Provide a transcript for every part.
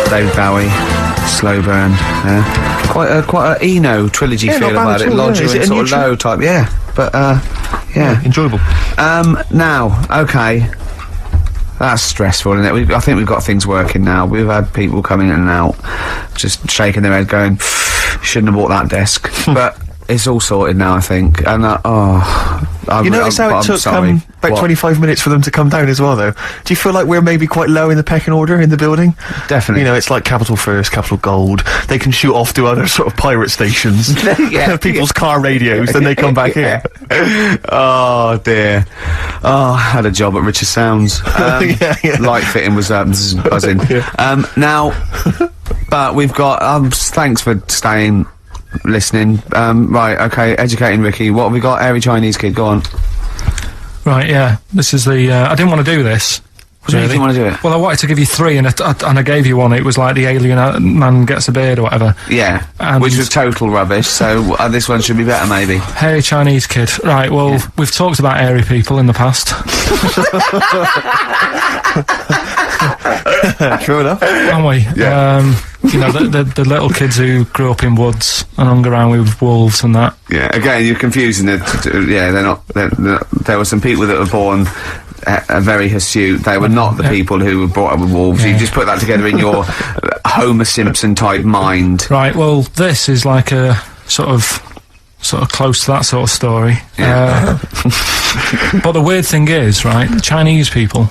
David Bowie, Slow Burn. Quite a Eno trilogy feel about it. Lodger and sort of low type. Yeah, but yeah, enjoyable. Now, okay. That's stressful, isn't it? I think we've got things working now. We've had people come in and out, just shaking their head, going, "Shouldn't have bought that desk." But it's all sorted now, I think. And you notice how it took about 25 minutes for them to come down as well, though? Do you feel like we're maybe quite low in the pecking order in the building? Definitely. You know, it's like Capital First, Capital Gold. They can shoot off to other sort of pirate stations. People's car radios, then they come back here. Oh, dear. Oh, I had a job at Richard Sounds. Light fitting was buzzing. Now, but we've got... thanks for listening. Right, okay, educating Ricky. What have we got? Airy Chinese kid, go on. Right, yeah. This is the... I didn't want to do this. What do you didn't want to do it? Well, I wanted to give you three, and I gave you one. It was like the alien man gets a beard or whatever. Yeah, which was total rubbish, so this one should be better, maybe. Hairy Chinese kid. Right, well, we've talked about hairy people in the past. True enough. Haven't we? Yeah. You know, the little kids who grew up in woods and hung around with wolves and that. Yeah, again, you're confusing it. Yeah, they're not... there were some people that were born... very hirsute. They were not the people who were brought up with wolves. You just put that together in your Homer Simpson type mind. Right, well, this is like a sort of close to that sort of story. Yeah. But the weird thing is, right, Chinese people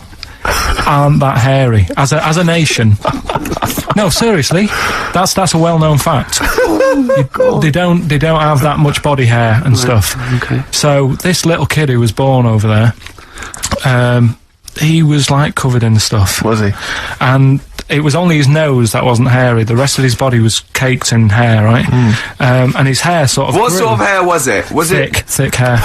aren't that hairy as a nation. No, seriously, that's a well-known fact. They don't have that much body hair and stuff. Okay. So this little kid who was born over there, he was like covered in stuff. Was he? And it was only his nose that wasn't hairy. The rest of his body was caked in hair, right? And his hair sort of What sort of hair was it? Was thick, it... thick hair.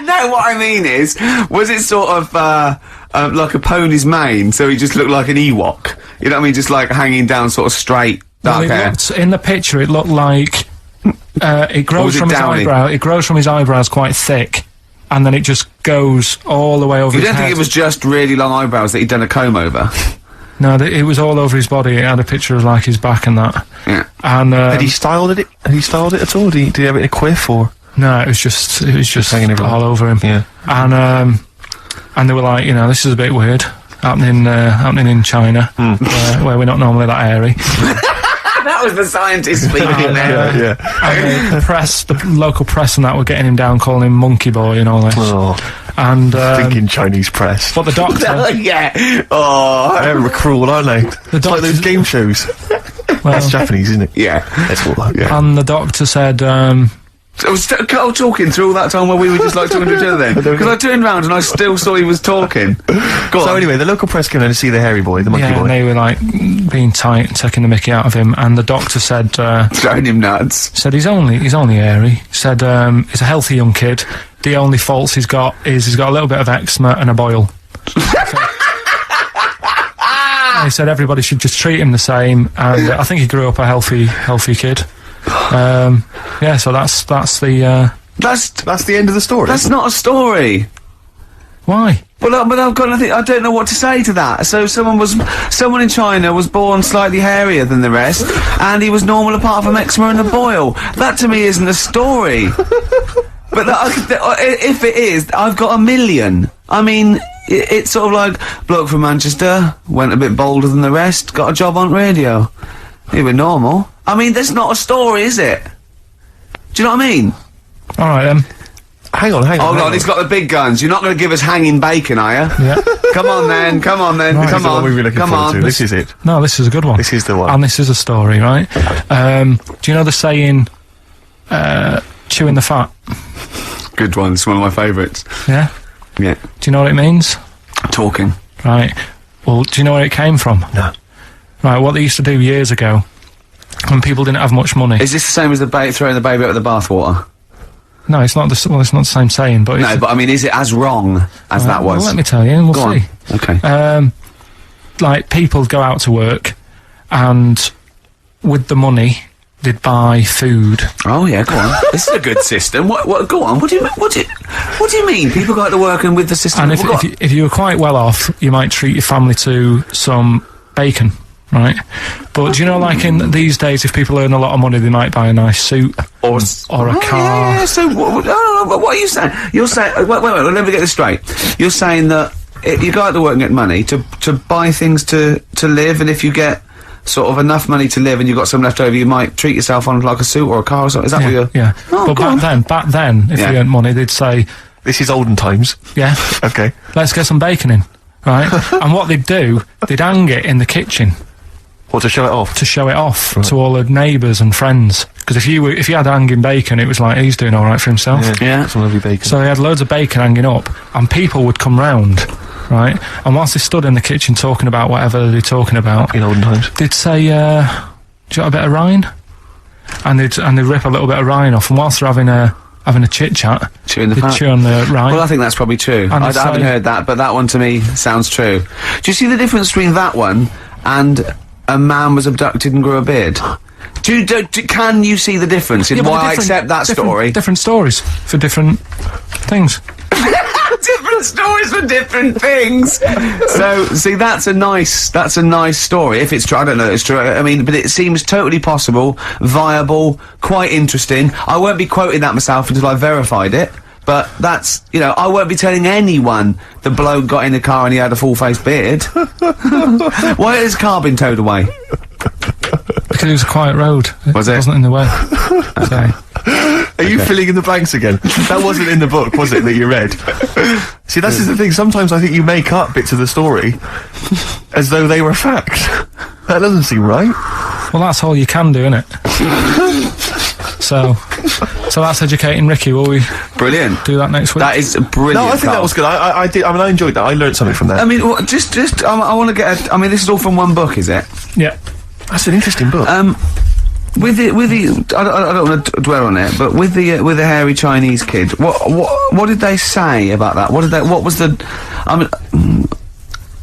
No, what I mean is, was it sort of, like a pony's mane, so he just looked like an Ewok? You know what I mean? Just like hanging down sort of straight, dark hair. In the picture, it looked like, it grows from his eyebrow. It grows from his eyebrows quite thick. And then it just goes all the way over his head. You don't think it was just really long eyebrows that he'd done a comb over? No, it was all over his body. It had a picture of, like, his back and that. Yeah. And, Had he styled it? Had he styled it at all? Did he have it in a quiff, or...? No, it was just hanging all over him. Yeah. And they were like, you know, this is a bit weird, happening in China, where we're not normally that hairy. That was the scientist speaking there. Yeah. And the local press and that were getting him down, calling him monkey boy and all this. Oh. And thinking Chinese press. But the doctor... Yeah. Oh. They're cruel, aren't they? It's like those game shows. Well, that's Japanese, isn't it? Yeah. That's all that. Yeah. And the doctor said... So I was talking through all that time while we were just like talking to each other then. Because I turned round and I still saw he was talking. So anyway, the local press came in to see the hairy boy, the monkey boy. And they were like being tight and taking the mickey out of him, and the doctor said throwing him nuts. Said he's only hairy. Said he's a healthy young kid. The only faults he's got is he's got a little bit of eczema and a boil. He said everybody should just treat him the same, and I think he grew up a healthy kid. Yeah, so that's the that's the end of the story. That's not a story. Why? Well, but I've got nothing. I don't know what to say to that. So someone in China was born slightly hairier than the rest, and he was normal apart from eczema and a boil. That to me isn't a story. But if it is, I've got a million. I mean, it's sort of like bloke from Manchester went a bit bolder than the rest, got a job on radio. He was normal. I mean, that's not a story, is it? Do you know what I mean? All right, then. Hang on. Hold on, he's got the big guns. You're not going to give us hanging bacon, are you? Yeah. Come on, then. Right. Come on. This is it. No, this is a good one. This is the one. And this is a story, right? Do you know the saying, chewing the fat? Good one. It's one of my favourites. Yeah? Yeah. Do you know what it means? Talking. Right. Well, do you know where it came from? No. Right, what they used to do years ago, when people didn't have much money... Is this the same as throwing the baby out of the bathwater? No, it's not it's not the same saying, but... No, but I mean, is it as wrong as that was? Well, let me tell you, and we'll see. On. Okay. Like, people go out to work, and with the money, they'd buy food. Oh, yeah, go on. This is a good system. What, go on, what do you mean? People go out to work and with the system... And if you were quite well off, you might treat your family to some bacon, right? But do you know, like in these days, if people earn a lot of money, they might buy a nice suit or a car. Yeah, so what are you saying? You're saying wait, let me get this straight. You're saying that you go out to work and get money to buy things to live, and if you get sort of enough money to live and you've got some left over, you might treat yourself on like a suit or a car or something. Is that what you're... Yeah. Oh, but back then, if you earned money, they'd say... This is olden times. Yeah. Okay. Let's get some bacon in, right? And what they'd do, they'd hang it in the kitchen. What, to show it off? To show it off to all the neighbours and friends. Because if you had hanging bacon, it was like, he's doing alright for himself. Yeah. Some lovely bacon. So he had loads of bacon hanging up, and people would come round, right? And whilst they stood in the kitchen talking about whatever they're talking about... In olden times. They'd say, do you want a bit of rind? And they'd rip a little bit of rind off, and whilst they're having a chit-chat, they'd chew on the rind. Well, I think that's probably true. I haven't heard that, but that one to me sounds true. Do you see the difference between that one and a man was abducted and grew a beard? Can you see the difference in why I accept that story? Different stories for different things. Different stories for different things. So, see, that's a nice story. If it's true, I don't know if it's true. I mean, but it seems totally possible, viable, quite interesting. I won't be quoting that myself until I verified it. But that's, you know, I won't be telling anyone the bloke got in the car and he had a full-face beard. Why has his car been towed away? Because it was a quiet road. It wasn't in the way. Are you filling in the blanks again? That wasn't in the book, was it, that you read? See, that's the thing. Sometimes I think you make up bits of the story as though they were fact. That doesn't seem right. Well, that's all you can do, innit? So that's educating Ricky. Will we Brilliant. do that next week? That is brilliant. No, I think that was good. I did. I mean, I enjoyed that. I learned something from that. I mean, I want to get I mean, this is all from one book, is it? Yeah. That's an interesting book. With the I don't want to dwell on it, but with the hairy Chinese kid, what did they say about that? What was the, I mean,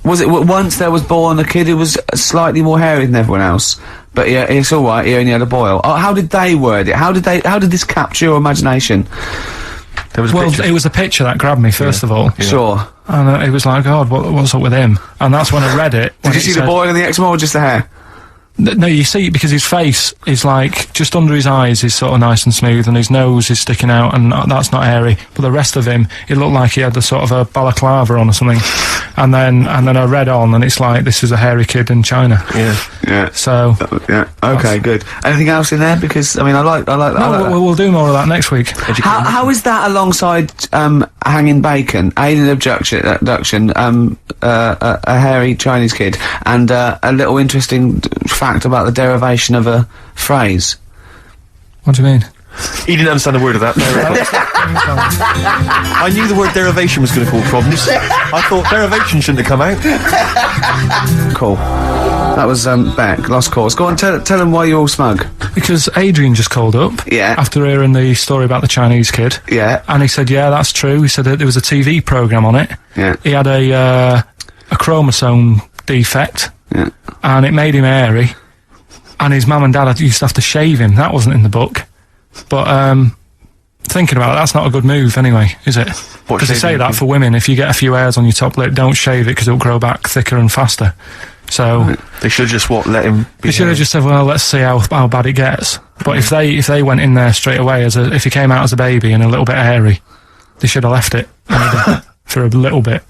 was it once there was born a kid who was slightly more hairy than everyone else, but yeah, it's all right. He only had a boil. How did they word it? How did this capture your imagination? There was it was a picture that grabbed me first of all. Yeah. Sure. And it was like, God, what's up with him? And that's when I read it. Did you see the boil and the eczema or just the hair? No, you see, because his face is like, just under his eyes is sort of nice and smooth, and his nose is sticking out, and that's not hairy. But the rest of him, it looked like he had the sort of a balaclava on or something. And then I read on, and it's like, this is a hairy kid in China. Yeah. So. Yeah. Okay, good. Anything else in there? Because, I mean, I like that. No, we'll do more of that next week. How is that alongside, hanging bacon, alien abduction, a hairy Chinese kid, and, a little interesting fact about the derivation of a phrase? What do you mean? He didn't understand a word of that. I knew the word derivation was going to cause problems. I thought derivation shouldn't have come out. Cool. That was, Beck. Lost cause. Go on, tell them why you're all smug. Because Adrian just called up. Yeah. After hearing the story about the Chinese kid. Yeah. And he said, yeah, that's true. He said that there was a TV programme on it. Yeah. He had a chromosome defect. Yeah. And it made him hairy. And his mum and dad used to have to shave him. That wasn't in the book. But, thinking about it, that's not a good move anyway, is it? Because they say that for women, if you get a few hairs on your top lip, don't shave it because it'll grow back thicker and faster. So... They should have just, let him... They should have just said, well, let's see how bad it gets. But if they went in there straight away, if he came out as a baby and a little bit hairy, they should have left it for a little bit.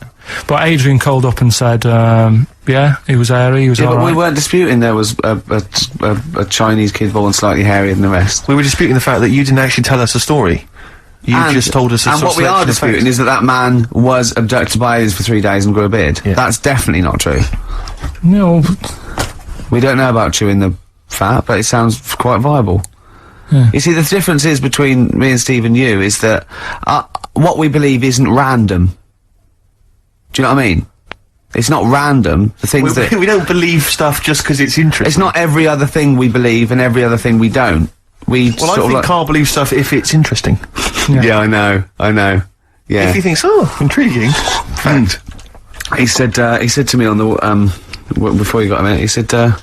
But Adrian called up and said, yeah, he was hairy, he was all right. But we weren't disputing there was a Chinese kid born slightly hairier than the rest. We were disputing the fact that you didn't actually tell us a story. You just told us a And what we are disputing is that man was abducted by aliens for 3 days and grew a beard. Yeah. That's definitely not true. No. We don't know about chewing the fat, but it sounds quite viable. Yeah. You see, the difference is between me and Steve and you is that what we believe isn't random. Do you know what I mean? It's not random. The things that... We don't believe stuff just because it's interesting. It's not every other thing we believe and every other thing we don't. I think Karl believes stuff if it's interesting. Yeah, I know. Yeah. If he thinks, oh, intriguing. Fact. He said to me on the, before you got a minute, he said, that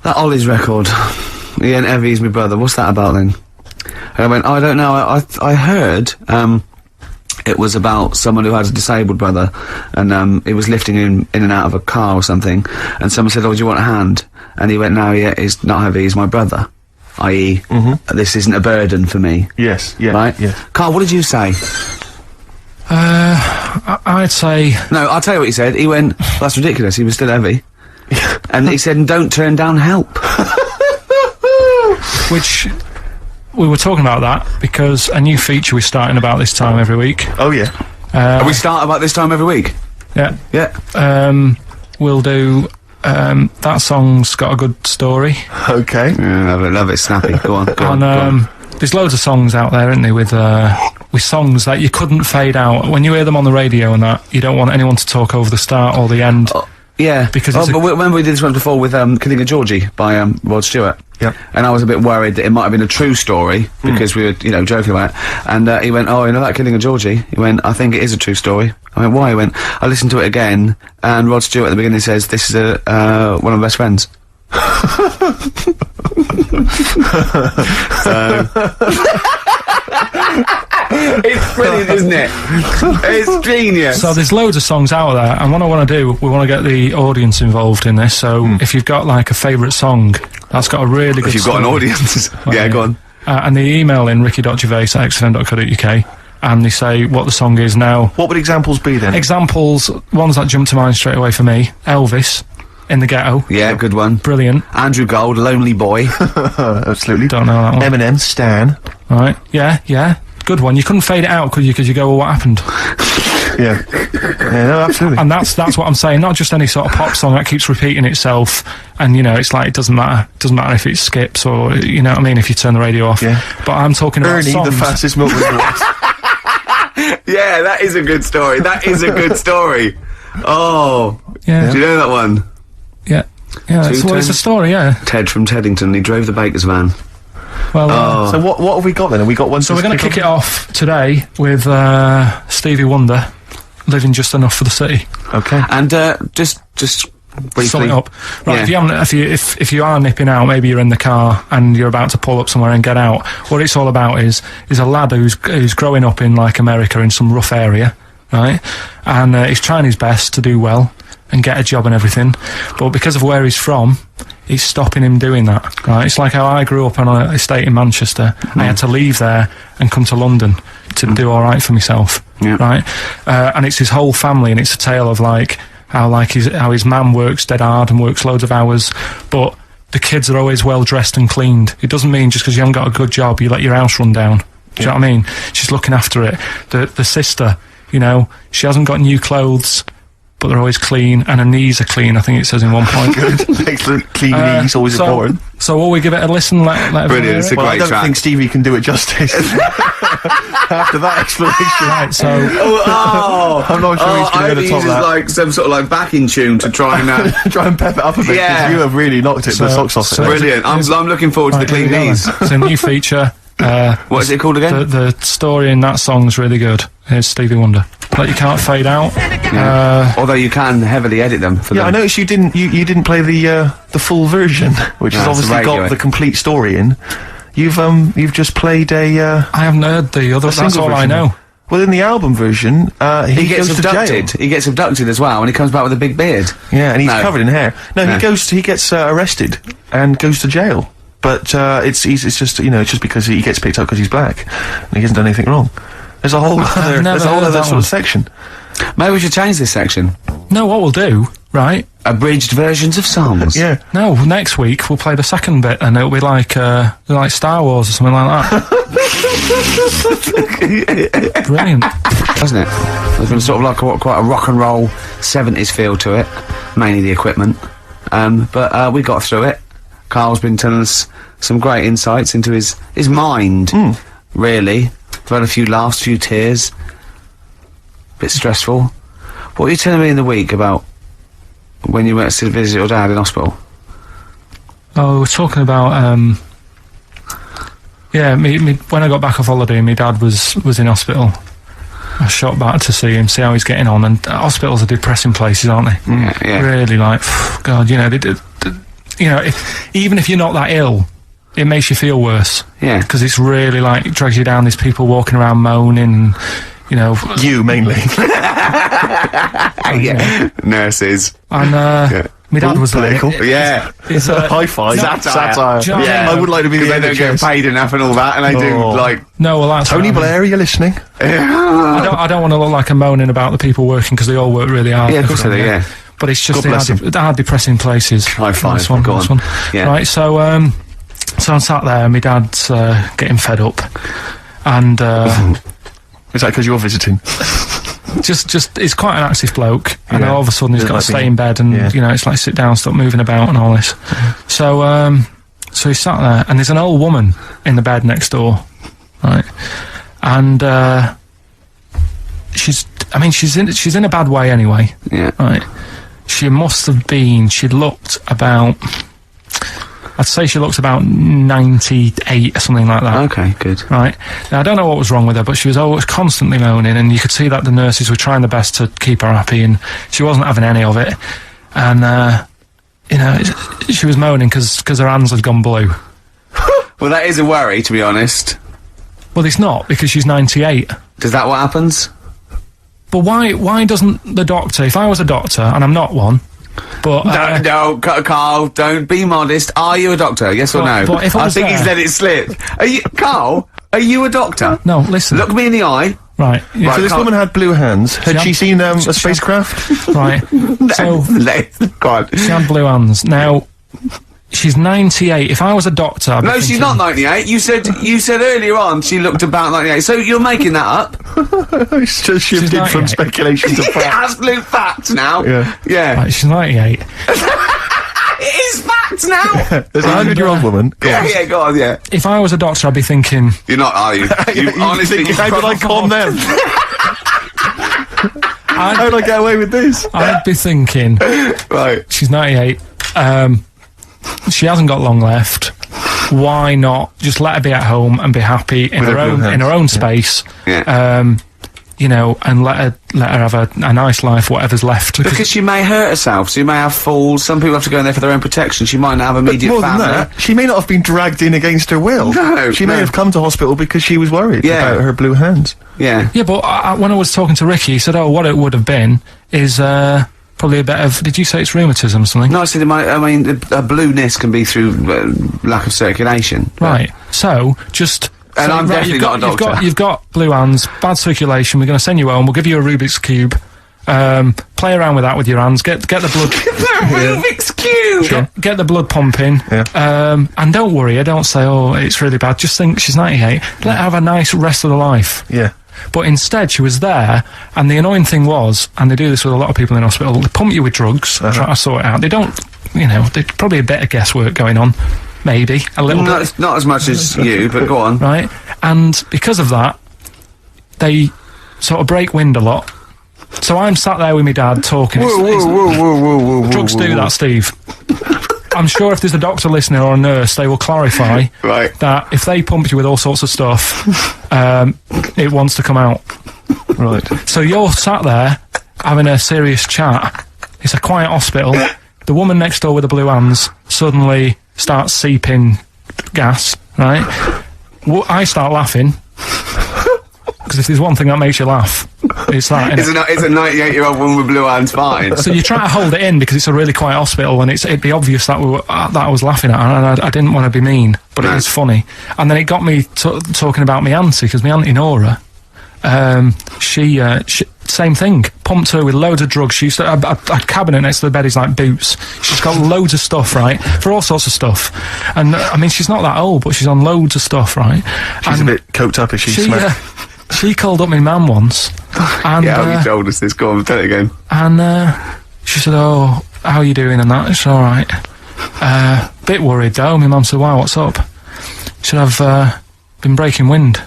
Ollie's record, Ian Evie's my brother, what's that about then? And I went, I don't know, I heard, It was about someone who had a disabled brother, and he was lifting him in and out of a car or something, and someone said, "Oh, do you want a hand?" And he went, "No, yeah, he's not heavy, he's my brother." I.e., this isn't a burden for me. Yes, yeah, Right? yeah. Carl, what did you say? I'd say... No, I'll tell you what he said. He went, "That's ridiculous, he was still heavy." And he said, "Don't turn down help." Which... We were talking about that because a new feature we're starting about this time every week. Oh, yeah. We start about this time every week? Yeah. Yeah. We'll do... that song's got a good story. Okay. Yeah, love it, snappy. Go on, go on. And there's loads of songs out there, isn't there, with songs that you couldn't fade out. When you hear them on the radio and that, you don't want anyone to talk over the start or the end. Yeah, because but remember we did this one before with Killing a Georgie by Rod Stewart. Yep. And I was a bit worried that it might have been a true story because we were, you know, joking about it. And he went, "Oh, you know that Killing a Georgie?" He went, "I think it is a true story." I went, "Why?" He went, "I listened to it again, and Rod Stewart at the beginning says this is one of my best friends." It's brilliant, isn't it? It's genius. So there's loads of songs out there, and what I want to do, we want to get the audience involved in this. So if you've got like a favourite song that's got a really good if you've got an audience, yeah, go on. And they email in ricky.gervais@xfm.co.uk and they say what the song is now. What would examples be then? Examples, ones that jump to mind straight away for me. Elvis, In the Ghetto. Yeah, good one. Brilliant. Andrew Gold, Lonely Boy. Absolutely. Don't know that one. Eminem, Stan. Right, yeah. Good one. You couldn't fade it out, could you? Because you go, well, what happened? Yeah. Yeah, no, absolutely. And that's what I'm saying. Not just any sort of pop song that keeps repeating itself. And, you know, it's like, it doesn't matter. It doesn't matter if it skips or, you know what I mean, if you turn the radio off. Yeah. But I'm talking about Ernie, songs. the fastest milkman walks. Yeah, that is a good story. That is a good story. Oh. Yeah. Do you know that one? Yeah. Yeah, it's a story, yeah. Ted from Teddington, he drove the baker's van. Well, So what have we got then? Have we got one? so we're going to kick it off today with Stevie Wonder, Living Just Enough for the City. Okay. And just briefly. Sum it up. Right, Yeah. if you haven't, if you are nipping out, maybe you're in the car and you're about to pull up somewhere and get out. What it's all about is a lad who's growing up in like America in some rough area, right? And he's trying his best to do well and get a job and everything, but because of where he's from, it's stopping him doing that, right? It's like how I grew up on an estate in Manchester. I had to leave there and come to London to do all right for myself, right? And it's his whole family, and it's a tale of like how his mum works dead hard and works loads of hours, but the kids are always well dressed and cleaned. It doesn't mean just because you haven't got a good job you let your house run down. Do you know what I mean? She's looking after it. The sister, you know, she hasn't got new clothes, but they're always clean, and her knees are clean, I think it says in one point. Excellent. Clean knees, always important. So will we give it a listen? Let Brilliant, it's a Well, I great don't track. think Stevie can do it justice. After that explanation. Right, so I'm not sure he's I going hope to he top uses that. like some sort of like backing tune to try and Try and pep it up a bit, because Yeah. you have really knocked the socks off it. brilliant. I'm looking forward to the clean knees. It's a new feature. What is it called again? The story in that song's really good. Here's Stevie Wonder. Like, you can't fade out. Although you can heavily edit them for Yeah, I them. noticed you didn't play the full version, which has No, it's obviously a radio, got the complete story in. You've just played a I haven't heard the other. That's single all I version. know. Well, in the album version, He gets goes to jail. abducted. He gets abducted as well, and he comes back with a big beard. Yeah, and he's No. covered in hair. No, Yeah. he gets arrested and goes to jail. But it's just it's just because he gets picked up because he's black and he hasn't done anything wrong. There's a whole other never heard other that sort one. of section. Maybe we should change this section. No, what we'll do, right? Abridged versions of songs. Yeah. No, next week we'll play the second bit, and it'll be like Star Wars or something like that. Brilliant. Hasn't it? There's been sort of like quite a rock and roll 70s feel to it, mainly the equipment. But we got through it. Carl's been telling us some great insights into his mind, really. We've had a few laughs, few tears. Bit stressful. What were you telling me in the week about when you went to visit your dad in hospital? Oh, we're talking about when I got back off holiday, my dad was in hospital. I shot back to see him, see how he's getting on, and hospitals are depressing places, aren't they? Yeah. Really, like, God, you know, even if you're not that ill, it makes you feel worse. Yeah. Because it's really like, it drags you down, there's people walking around moaning, and, you know. You, mainly. Yeah. Nurses. And, my dad was there. political. Yeah. It's, High five. Satire. Do you know what I Yeah, mean? I would like to be the They don't get NHS. paid enough and all that, and they do, Oh. like... No, well, that's Tony what I mean. Blair, are you listening? I don't want to look like I'm moaning about the people working, because they all work really hard. Yeah, of course they do, yeah. But it's just God bless the hard depressing places. High five. This one, Go this on. one. Yeah. Right, so I'm sat there, and my dad's getting fed up. And, Is that because you're visiting? just he's quite an active bloke, and Yeah. all of a sudden he's Doesn't got to like stay being- in bed, and yeah. you know, it's like sit down, stop moving about, and all this. So he's sat there, and there's an old woman in the bed next door, right? And she's in a bad way anyway, Yeah. right? She must have been. She looked about. I'd say she looked about 98 or something like that. Okay, good. Right. Now, I don't know what was wrong with her, but she was always constantly moaning, and you could see that the nurses were trying their best to keep her happy, and she wasn't having any of it. And, you know, she was moaning because her hands had gone blue. Well, that is a worry, to be honest. Well, it's not, because she's 98. Is that what happens? But why doesn't the doctor, if I was a doctor, and I'm not one, but... No, Carl, don't be modest. Are you a doctor? Yes or no? but if I I was think he's there- let it slip. Are you, Carl? Are you a doctor? No, listen. Look me in the eye. Right. Yeah, So this Carl- woman had blue hands. Had she seen a spacecraft? right. So, Go on. she had blue hands. Now, she's 98. If I was a doctor, I'd be No, she's thinking- not 98. You said earlier on she looked about 98. So you're making that up. It's just shifted from 98. speculation to fact. Absolute fact now. Yeah. Yeah. Right, she's 98. It is fact now. There's a 100-year-old woman. Go on. Yeah, go on, yeah. If I was a doctor, I'd be thinking, You're not, are you? You honestly... Think, how did I calm them? How did I get away with this? I'd be thinking, Right. she's 98, she hasn't got long left. Why not just let her be at home and be happy in With her her blue own hands, space? Yeah. You know, and let her have a nice life, whatever's left. Because she may hurt herself, so you may have falls. Some people have to go in there for their own protection. She might not have immediate More family. than that, she may not have been dragged in against her will. No, she may no. have come to hospital because she was worried Yeah. about her blue hands. Yeah. Yeah, but when I was talking to Ricky, he said, "Oh, what it would have been is probably a bit of." Did you say it's rheumatism or something? No, I said, I mean, a blueness can be through lack of circulation. Right. So just. And I'm right, definitely not a doctor. You've got blue hands, bad circulation. We're going to send you home. We'll give you a Rubik's cube. Play around with that with your hands. Get the blood. Rubik's Cube! Get the blood pumping. Yeah. And don't worry. Don't say, "Oh, it's really bad." Just think she's 98. Let her have a nice rest of the life. Yeah. But instead, she was there, and the annoying thing was, and they do this with a lot of people in hospital, they pump you with drugs, try to sort it out. They don't, you know, there's probably a bit of guesswork going on. Maybe. A little bit. Not as much as you, but go on. Right? And because of that, they sort of break wind a lot. So I'm sat there with my dad talking. Drugs do that, Steve. I'm sure if there's a doctor listening or a nurse, they will clarify Right. that if they pump you with all sorts of stuff, it wants to come out. Right. So you're sat there having a serious chat. It's a quiet hospital. The woman next door with the blue hands suddenly starts seeping gas, right? I start laughing. Because if there's one thing that makes you laugh, it's that. It's a 98-year-old woman with blue hands fine. So you try to hold it in because it's a really quiet hospital, and it'd be obvious that that I was laughing at, and I didn't want to be mean, but it was funny. And then it got me talking about my auntie, because my auntie Nora, she same thing, pumped her with loads of drugs. She used to a cabinet next to the bed is like boots. She's got loads of stuff, right, for all sorts of stuff. And I mean, she's not that old, but she's on loads of stuff, right? She's a bit coked up, is she? Smack? She called up my mum once, and Yeah, you told us this. Go on, tell it again. and she said, "Oh, how are you doing?" And that, it's all right. Bit worried though. My mum said, "Why? What's up?" She said, "I've been breaking wind."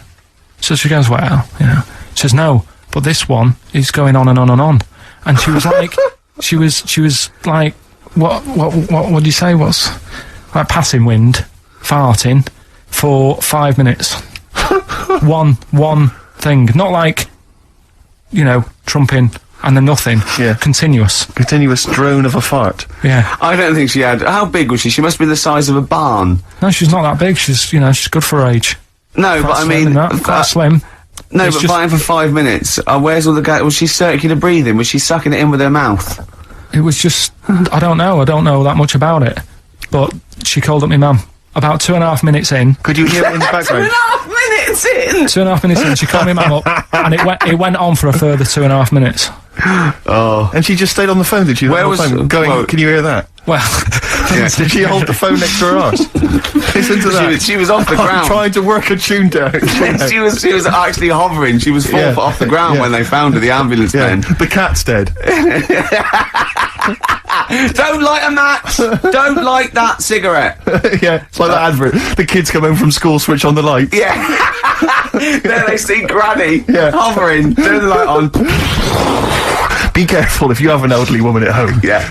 So she goes, "Well, you know." She says, "No, but this one is going on and on and on." And she was like, she was like, what do you say? What's like passing wind, farting for 5 minutes. one thing, not like, you know, trumping and then nothing. Yeah. Continuous. Continuous drone of a fart. Yeah. I don't think she had... How big was she? She must have been the size of a barn. No, she's not that big. She's, you know, she's good for her age. No, but I Quite slim mean... and that, quite slim. No, It's but just- fighting for 5 minutes. Where's all the gas? Was she circular breathing? Was she sucking it in with her mouth? It was just, I don't know that much about it. But she called up my mum. About 2.5 minutes in, Could you hear it in the background? 2.5 minutes in! 2.5 minutes in, she called my mum up, and it went on for a further 2.5 minutes. Oh. And she just stayed on the phone, did she? Where On the was- phone, going, well- can you hear that? Well, Did she hold the phone next to her arse? Listen to that. She was off the I'm ground. trying to work a tune down. she was actually hovering. She was 4 Yeah. foot off the ground Yeah. when they found her, the ambulance Yeah. men. The cat's dead. Don't light a match! Don't light that cigarette! Yeah, it's like that advert. The kids come home from school, switch on the light. Yeah. There they see Granny Yeah. hovering. Turn the light on. Be careful if you have an elderly woman at home. Yeah.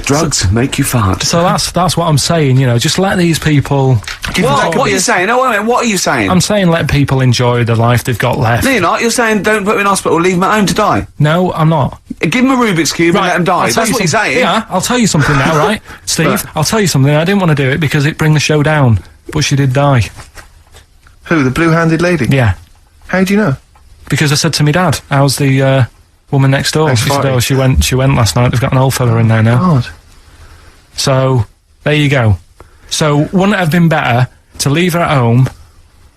Drugs make you fart. so that's what I'm saying, you know, just let these people... What are you saying? No, wait a minute. What are you saying? I'm saying let people enjoy the life they've got left. No, you're not. You're saying don't put them in hospital, leave them at home to die. No, I'm not. Give them a Rubik's Cube and let them die. I'll tell That's what you're something- saying. Yeah, I'll tell you something now, right? Steve, I'll tell you something. I didn't want to do it because it'd bring the show down. But she did die. Who, the blue-handed lady? Yeah. How do you know? Because I said to my dad, how's the woman next door? She said, Ex-party. oh, she went last night. They've got an old fella in there now. God. So, there you go. So, wouldn't it have been better to leave her at home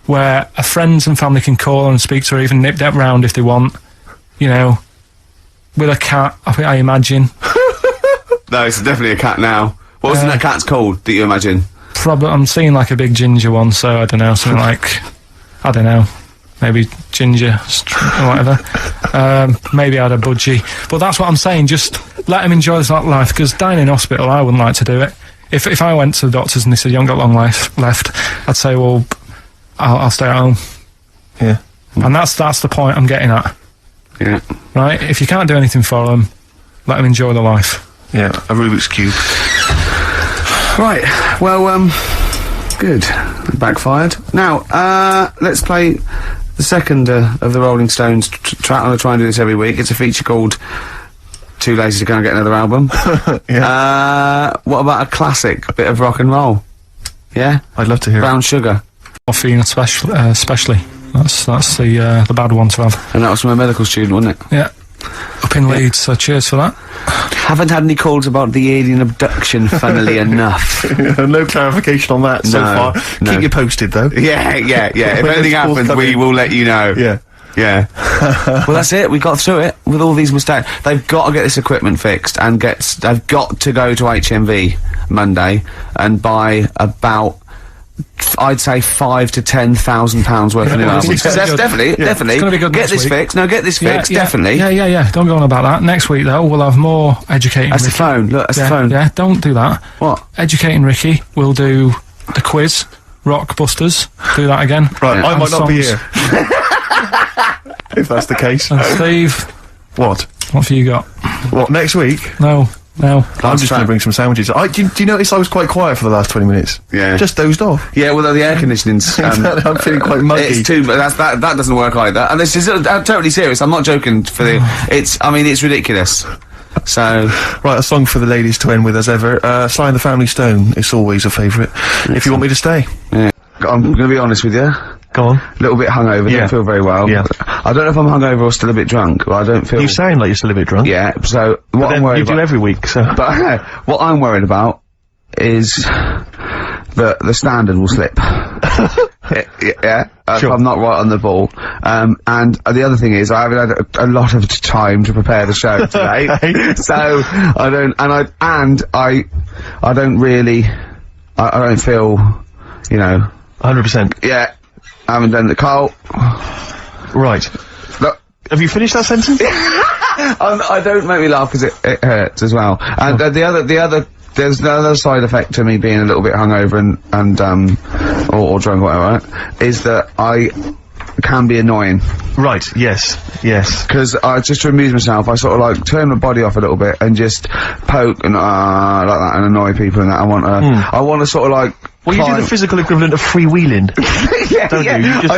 where her friends and family can call and speak to her, even nip that round if they want, you know, with a cat, I imagine. No, it's definitely a cat now. What was that cat's called, do you imagine? Probably, I'm seeing like a big ginger one, so I don't know, something like, I don't know, maybe ginger, or whatever. Maybe I had a budgie. But that's what I'm saying, just let them enjoy this life, because dying in hospital, I wouldn't like to do it. If I went to the doctors and they said, you haven't got long life left, I'd say, well, I'll stay at home. Yeah. And that's the point I'm getting at, Yeah. right? If you can't do anything for them, let them enjoy the life. Yeah, a Rubik's Cube. Right. Well, good. Backfired. Now, let's play the second of the Rolling Stones track. I try and do this every week. It's a feature called Too Lazy to Go and Get Another Album. What about a classic bit of rock and roll? Yeah? I'd love to hear it. Brown Sugar. Morphine especially. That's the bad one to have. And that was from a medical student, wasn't it? Yeah. Up in Leeds, so cheers for that. Haven't had any calls about the alien abduction, funnily enough. No clarification on that so No, far. no. Keep you posted, though. Yeah. If When anything those calls happens, come we in. will let you know. Yeah. Yeah. Well, that's it. We got through it with all these mistakes. They've got to get this equipment fixed and they've got to go to HMV Monday and buy about, I'd say, £5,000 to £10,000 worth of new Yeah, albums. it's gonna That's be good. definitely. It's gonna be good Get next this week. fixed. No, get this fixed. Definitely. Yeah. Don't go on about that. Next week, though, we'll have more educating That's the Ricky. phone. Look, that's yeah, the phone. Yeah, don't do that. What? Educating Ricky. We'll do the quiz. Rock Busters. Do that again. Right, Yeah. I might And not be songs. here. If that's the case. And Steve, What? what have you got? What, next week? No. I'm just going track. to bring some sandwiches. Do you notice I was quite quiet for the last 20 minutes? Yeah. Just dozed off. Yeah, well, the air conditioning's. I'm feeling quite muggy. It's too, but that doesn't work either. And this is totally serious. I'm not joking. It's ridiculous. So Right, a song for the ladies to end with as ever. Sly and the Family Stone is always a favourite. If you want me to stay. yeah. I'm going to be honest with you. Go on. A little bit hungover. Yeah. Don't feel very well. Yeah. I don't know if I'm hungover or still a bit drunk. But I don't feel. You sound like you're still a bit drunk. Yeah. So what I'm Then worried you do about. every week, so... But what I'm worried about is that the standard will slip. Yeah. If Sure. I'm not right on the ball. And the other thing is I haven't had a lot of time to prepare the show today. Okay. So I don't, I don't really, I don't feel, 100%. yeah, I haven't done the Carl. Right. Look, Have you finished that sentence? I don't make me laugh because it hurts as well. And there's another side effect to me being a little bit hungover or drunk or whatever, right, is that I can be annoying. Right, yes. Because just to amuse myself, I sort of like turn my body off a little bit and just poke and like that and annoy people and that. I want to sort of like. Well, you do the physical equivalent of freewheeling. Yeah, don't yeah. you? You just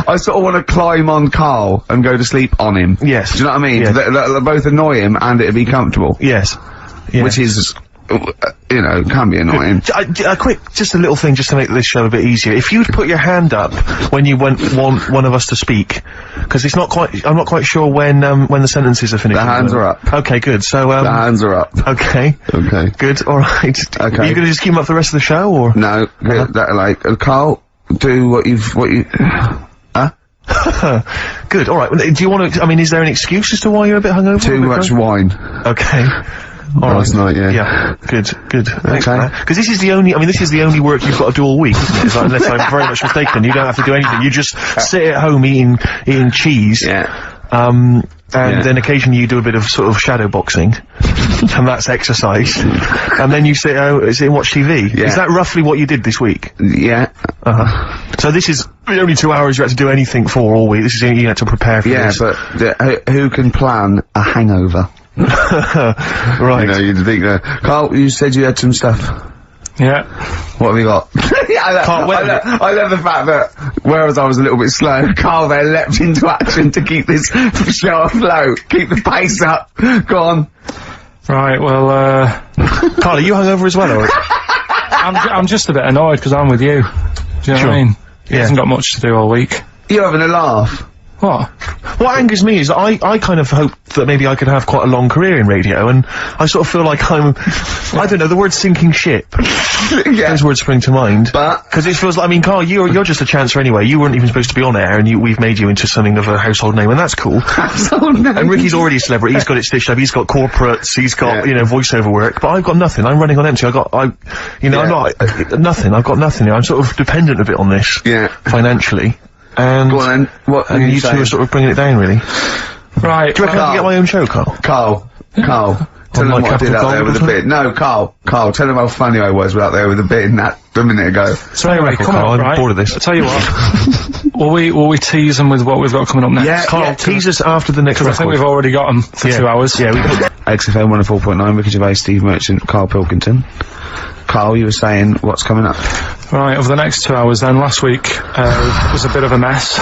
I sort of want to climb on Carl and go to sleep on him. Yes. Do you know what I mean? Yeah. They both annoy him and it'd be comfortable. Yes. Which is you know, can be annoying. Just a little thing, just to make this show a bit easier. If you'd put your hand up when you want one of us to speak, because I'm not quite sure when the sentences are finished. The hands are up. Okay, good. So, the hands are up. Okay. Okay. Good, alright. Okay. Are you gonna just keep them up for the rest of the show, or? No, Carl, do what you, Good, alright. Do you want to, I mean, is there an excuse as to why you're a bit hungover? Too much wine. Okay. Last night, yeah. Yeah, good. Thanks, Okay. because this is the only work you've got to do all week, isn't it? It's like, unless I'm very much mistaken, you don't have to do anything. You just sit at home eating cheese. Yeah. And then occasionally you do a bit of sort of shadow boxing, and that's exercise. And then you sit and watch TV. Yeah. Is that roughly what you did this week? Yeah. So this is the only 2 hours you had to do anything for all week. This is you had to prepare for this. Yeah, but who can plan a hangover? Right. You know, you'd think, Carl, you said you had some stuff. Yeah. What have you got? I love the fact that, whereas I was a little bit slow, Carl there leapt into action to keep this show afloat, keep the pace up. Go on. Right, well, Carl, are you hungover as well, or? I'm just a bit annoyed because I'm with you. Do you know what I mean? He hasn't got much to do all week. You're having a laugh. What? What angers me is that I kind of hope that maybe I could have quite a long career in radio, and I sort of feel like I don't know, the word sinking ship. Yeah. Those words spring to mind. But because it feels like, I mean, Carl, you're just a chancer anyway. You weren't even supposed to be on air, and we've made you into something of a household name, and that's cool. Household name. And Ricky's already a celebrity. He's got it stitched up. He's got corporates. He's got you know, voiceover work. But I've got nothing. I'm running on empty. I'm not nothing. I've got nothing. I'm sort of dependent a bit on this. Yeah. Financially. And go on then. What? And you two are sort of bringing it down, really. Right. Do you reckon I can get my own show, Carl? Carl. Tell them like what I did Capital out there Gold with or a bit. No, Carl, tell them how funny I was out there with a bit in that a minute ago. So anyway, come on, I'm bored of this. I'll tell you what. will we tease them with what we've got coming up next? Yeah, Carl, tease us after the next Because I think we've already got them for 2 hours. Yeah, we got XFM 104.9, Ricky Gervais, Steve Merchant, Karl Pilkington. Carl, you were saying what's coming up? Right, over the next 2 hours then, last week, was a bit of a mess.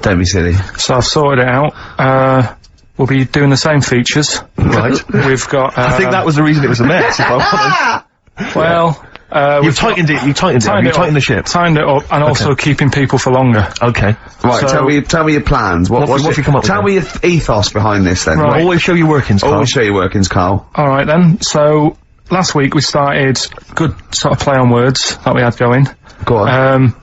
Don't be silly. So I've sorted it out. We'll be doing the same features. Right. We've got, I think that was the reason it was a mess, if I'm honest. Well, You've tightened it, you tightened the ship. Tightened it up, and also keeping people for longer. Okay. Right, So- tell me your plans. What have you come up with Tell me your ethos behind this then. Right. Always show your workings, Carl. Always show your workings, Carl. Alright then, so, last week we started good sort of play on words that we had going. Go on.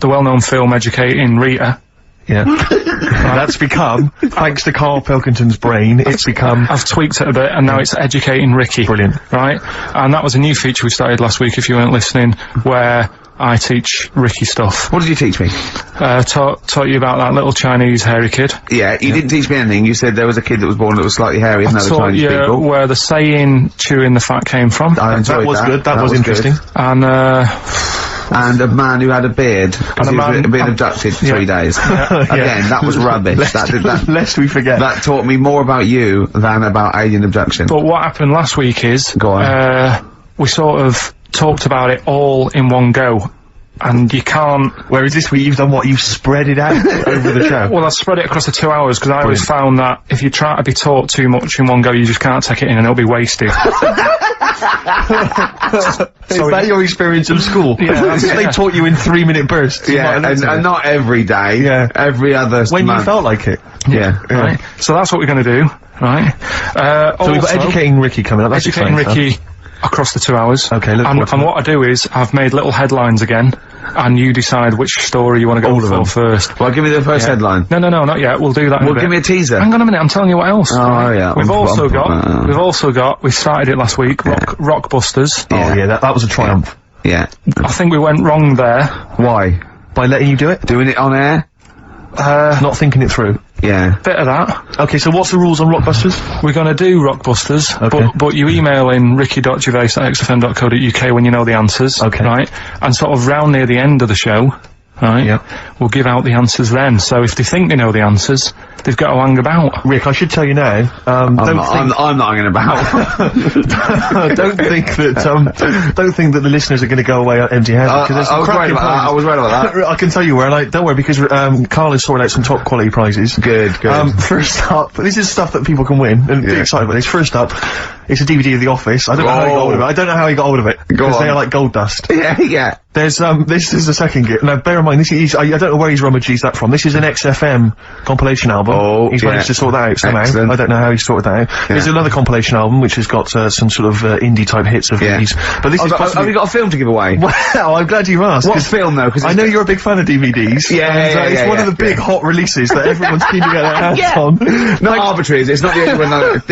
The well-known film Educating Rita. Yeah. That's become, thanks to Karl Pilkington's brain, it's become... I've tweaked it a bit, and now it's Educating Ricky. Brilliant. Right? And that was a new feature we started last week, if you weren't listening, where I teach Ricky stuff. What did you teach me? Taught you about that little Chinese hairy kid. Yeah, you didn't teach me anything. You said there was a kid that was born that was slightly hairy and other Taught Chinese you people. where the saying chewing the fat came from. I enjoyed That was good, that was interesting. Good. And a man who had a beard, because he was being abducted for 3 days. Again, that was rubbish. Lest we forget. That taught me more about you than about alien abduction. But what happened last week is, Go on. we sort of talked about it all in one go. And you can't... Whereas this week you've done what? You've spread it out over the show. Well, I spread it across the 2 hours, because I always found that if you try to be taught too much in one go, you just can't take it in and it'll be wasted. Is that your experience of school? Yeah. They taught you in 3-minute bursts. Yeah, and not every day. Yeah. Every other When month. you felt like it. Yeah. Right? So that's what we're going to do, right? So we've got Educating Ricky coming up. That's Educating exciting Ricky across the 2 hours. Okay, look forward to and that. what I do is, I've made little headlines again, and you decide which story you want to go All of them. for first. Well, give me the first headline. No, not yet. We'll do that in a Well, bit. give me a teaser. Hang on a minute, I'm telling you what else. Oh, yeah. We've also got, we started it last week, Rockbusters. Oh yeah, that was a triumph. Yeah. I think we went wrong there. Why? By letting you do it? Doing it on air? Not thinking it through. Yeah. Bit of that. Okay, so what's the rules on Rockbusters? We're gonna do Rockbusters, Okay. but you email in ricky.gervais@xfm.co.uk when you know the answers. Okay. Right? And sort of round near the end of the show, right? Yeah. We'll give out the answers then. So if they think they know the answers, they've got to hang about. Rick, I should tell you now, I'm not hanging about. don't think that the listeners are going to go away empty-handed. I was right about that. I was right about that. I can tell you where, don't worry, because Karl has sorted out some top quality prizes. Good. First up, this is stuff that people can win, and be excited about this. First up, It's a DVD of The Office. I don't know how he got hold of it. I don't know how he got hold of it. Because they are like gold dust. Yeah. There's, this is the second gift. Now, bear in mind, I don't know where he's rummaged that from. This is an XFM compilation album. He's managed to sort that out somehow. Excellent. I don't know how he sorted that out. Yeah. There's another compilation album, which has got, some sort of, indie-type hits of these. But this is have you got a film to give away? Well, I'm glad you asked. What film, though? Because I know you're a big fan of DVDs. It's one of the big hot releases that everyone's keen to get their hands on. Not arbitrary, is it? It's not the only one.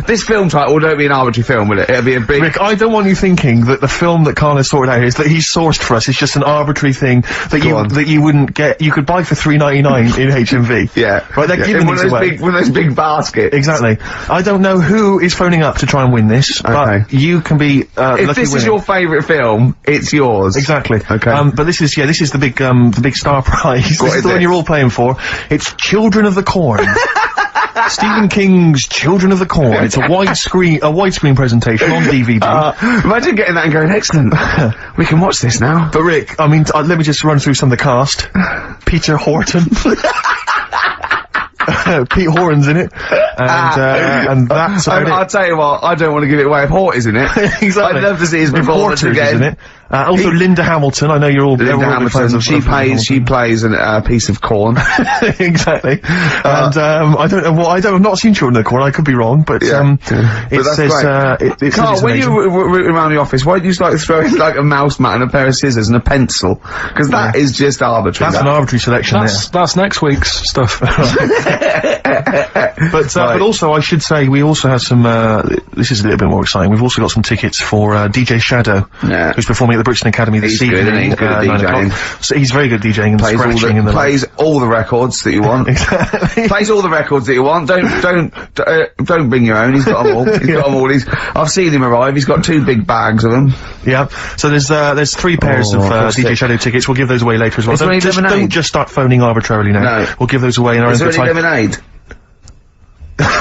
This film title won't be an arbitrary film, will it? It'll be a big... Rick, I don't want you thinking that the film that Karl has sorted out is that he's sourced for us. It's just an arbitrary thing that you wouldn't get. You could buy for $3.99 in HMV. Yeah. Right, they're giving these away. One of those big baskets. Exactly. I don't know who is phoning up to try and win this, but you can be, if this is your favourite film, it's yours. Exactly. Okay. But this is the big star prize. This is the one you're all playing for. It's Children of the Corn. Stephen King's Children of the Corn. It's a widescreen presentation on DVD. Imagine getting that and going, excellent. We can watch this now. But Rick, I mean, let me just run through some of the cast. Peter Horton. Pete Horan's in it, and that's about it. I'll tell you what, I don't want to give it away if Hort is in it. Exactly. I'd love to see his performance again. In it. Also Linda Hamilton, I know you're all Linda Hamilton, she plays a piece of corn. Exactly. And, I don't know I've not seen Children of the Corn, I could be wrong, but, it says, Karl, when you rooting around the office, why don't you just like throw in like a mouse mat and a pair of scissors and a pencil? Because that is just arbitrary. That's an arbitrary selection That's next week's stuff. But also I should say we also have some, this is a little bit more exciting, we've also got some tickets for, DJ Shadow, who's performing at the Brixton Academy this evening. Good, he's good at DJing. So he's very good at DJing and scratching and plays all the records that you want. Exactly. Plays all the records that you want. Don't bring your own. He's got them all. He's got them all. I've seen him arrive. He's got 2 big bags of them. Yeah. So there's 3 pairs of DJ Shadow tickets. We'll give those away later as well. Don't just start phoning arbitrarily now. No. We'll give those away in our own time. Is there any lemonade?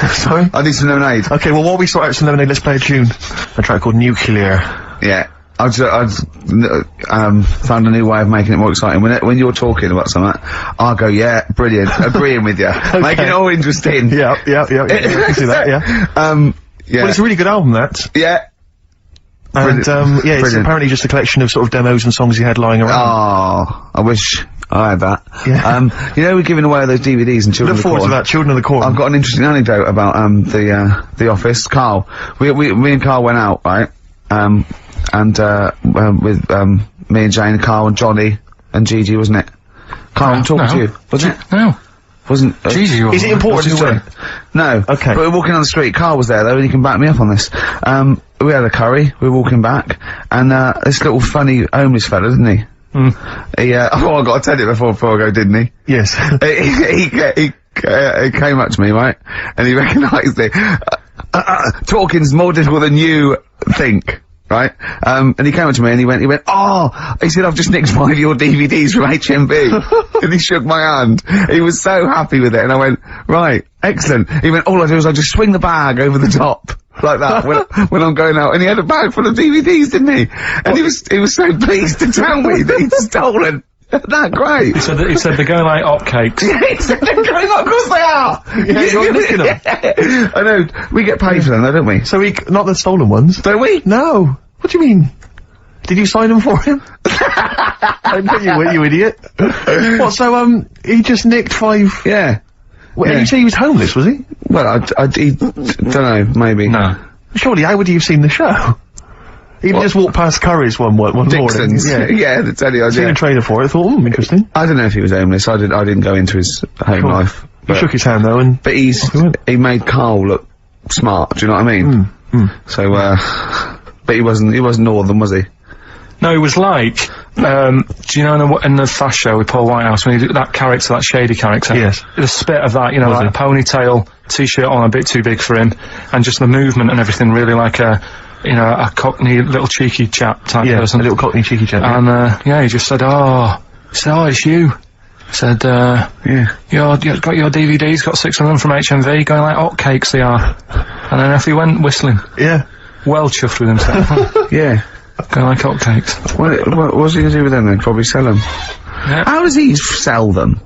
Sorry? I need some lemonade. Okay, well while we sort out some lemonade, let's play a tune. A track called Nuclear. Yeah. I've found a new way of making it more exciting. When you're talking about something, I'll go, yeah, brilliant, agreeing with you. Okay. Making it all interesting. Yeah. I can see that, yeah. Yeah. Well, it's a really good album, that. Yeah. And, it's apparently just a collection of sort of demos and songs he had lying around. Oh, I wish I had that. Yeah. You know, we're giving away those DVDs and Children of the Corn. Look forward to that, Children of the Corn. I've got an interesting anecdote about, The Office. Karl, me and Karl went out, right? With me and Jane, Karl and Johnny and Gigi, wasn't it? Karl, I'm talking to you. Wasn't it? No. Wasn't Gigi? Is it important to win? No. Okay. But we're walking on the street. Karl was there though, and he can back me up on this. We had a curry. We were walking back, and this little funny homeless fella, didn't he? He I got to tell you before I go, didn't he? Yes. he came up to me, right, and he recognised it. Talking's more difficult than you think. Right? And he came up to me and he went, he said, I've just nicked 5 of your DVDs from HMV. And he shook my hand. He was so happy with it. And I went, right, excellent. He went, all I do is I just swing the bag over the top. Like that, when I'm going out. And he had a bag full of DVDs, didn't he? And he was so pleased to tell me that he'd stolen. Isn't that great? He said they're going like hotcakes. Yeah, he said they're going like, of course they are! Yeah, you're nicking them. I know, we get paid for them though, don't we? So not the stolen ones. Don't we? No. What do you mean? Did you sign them for him? I bet you were, you idiot. What, so, he just nicked 5? Yeah. Well, you say he was homeless, was he? Well, don't know, maybe. No. Surely, how would he have seen the show? He just walked past Curry's one morning. Dixon's. Yeah, that's any idea. Seen a trailer for it, I thought, interesting. I don't know if he was homeless, I didn't go into his home life. He shook his hand though, but he made Karl look smart, do you know what I mean? So, but he wasn't northern, was he? No, he was like, do you know in the Fast Show with Paul Whitehouse, when he did that character, that shady character? Yes. The spit of that, like a ponytail, t-shirt on a bit too big for him, and just the movement and everything really like a cockney little cheeky chap type person. A little cockney cheeky chap. And, he just said, it's you. He said, you've got your DVDs, got 6 of them from HMV, going like hotcakes they are. And then off he went whistling. Yeah. Well chuffed with himself. Yeah. Going like hotcakes. What's he gonna do with them then? Probably sell them. Yeah. How does he sell them?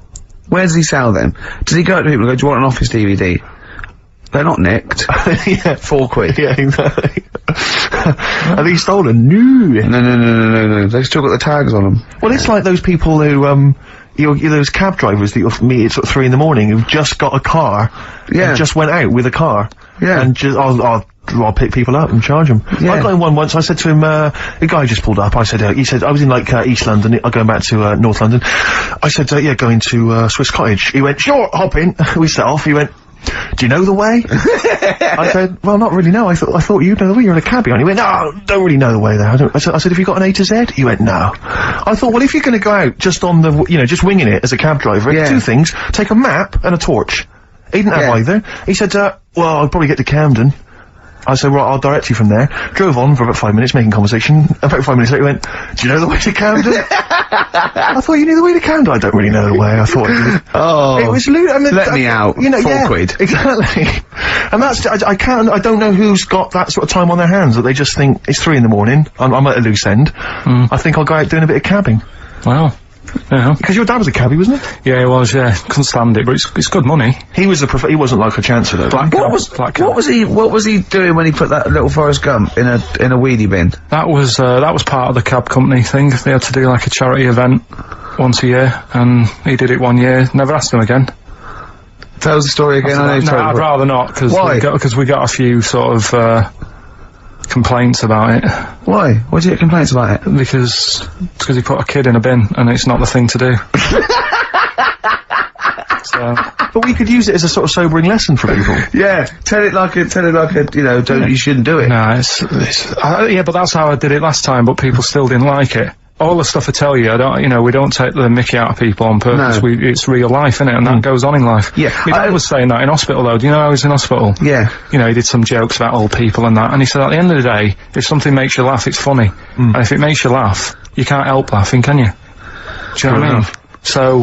Where does he sell them? Does he go to people and go, do you want an Office DVD? They're not nicked. Yeah. £4. Yeah, exactly. Are these stolen? No. No. They've still got the tags on them. Well, it's like those people who, those cab drivers that you'll meet at sort of 3 in the morning who've just got a car. Yeah. And just went out with a car. Yeah. And just, I'll pick people up and charge them. Yeah. I got in one once, I said to him, the guy just pulled up, I said, he said, I was in like, East London, going back to, North London. I said, yeah, going to, Swiss Cottage. He went, sure, hop in. We set off, he went, do you know the way? I said, well, not really, no. I thought you'd know the way. You're in a cabbie. And he went, no, don't really know the way there. I said, have you got an A to Z? He went, no. I thought, well, if you're going to go out just on the, just winging it as a cab driver, two things. Take a map and a torch. He didn't have either. He said, well, I'll probably get to Camden. I said, right, I'll direct you from there. Drove on for about 5 minutes, making conversation. About 5 minutes later, he went, do you know the way to Camden? I thought you knew the way to Camden. I don't really know the way. I thought it was I mean, let me out. £4. Exactly. And that's, I don't know who's got that sort of time on their hands that they just think it's 3 in the morning. I'm at a loose end. I think I'll go out doing a bit of cabbing. Wow. Yeah. Because your dad was a cabbie, wasn't he? Yeah, he was, yeah. Couldn't stand it, but it's good money. He was he wasn't like a chancer though. What was he doing when he put that little Forrest Gump in a wheelie bin? That was part of the cab company thing. They had to do like a charity event once a year, and he did it 1 year, never asked him again. Tell us the story again. I'd rather not, because we got a few sort of, complaints about it. Why? Why did you get complaints about it? Because he put a kid in a bin, and it's not the thing to do. But we could use it as a sort of sobering lesson for people. Yeah, tell it like a, you shouldn't do it. No, yeah, but that's how I did it last time, but people still didn't like it. All the stuff I tell you, we don't take the mickey out of people on purpose. No. It's real life, innit? And that goes on in life. Yeah. My dad was saying that in hospital, though. Do you know I was in hospital? Yeah. He did some jokes about old people and that, and he said at the end of the day, if something makes you laugh, it's funny. And if it makes you laugh, you can't help laughing, can you? Do you know what I mean? So,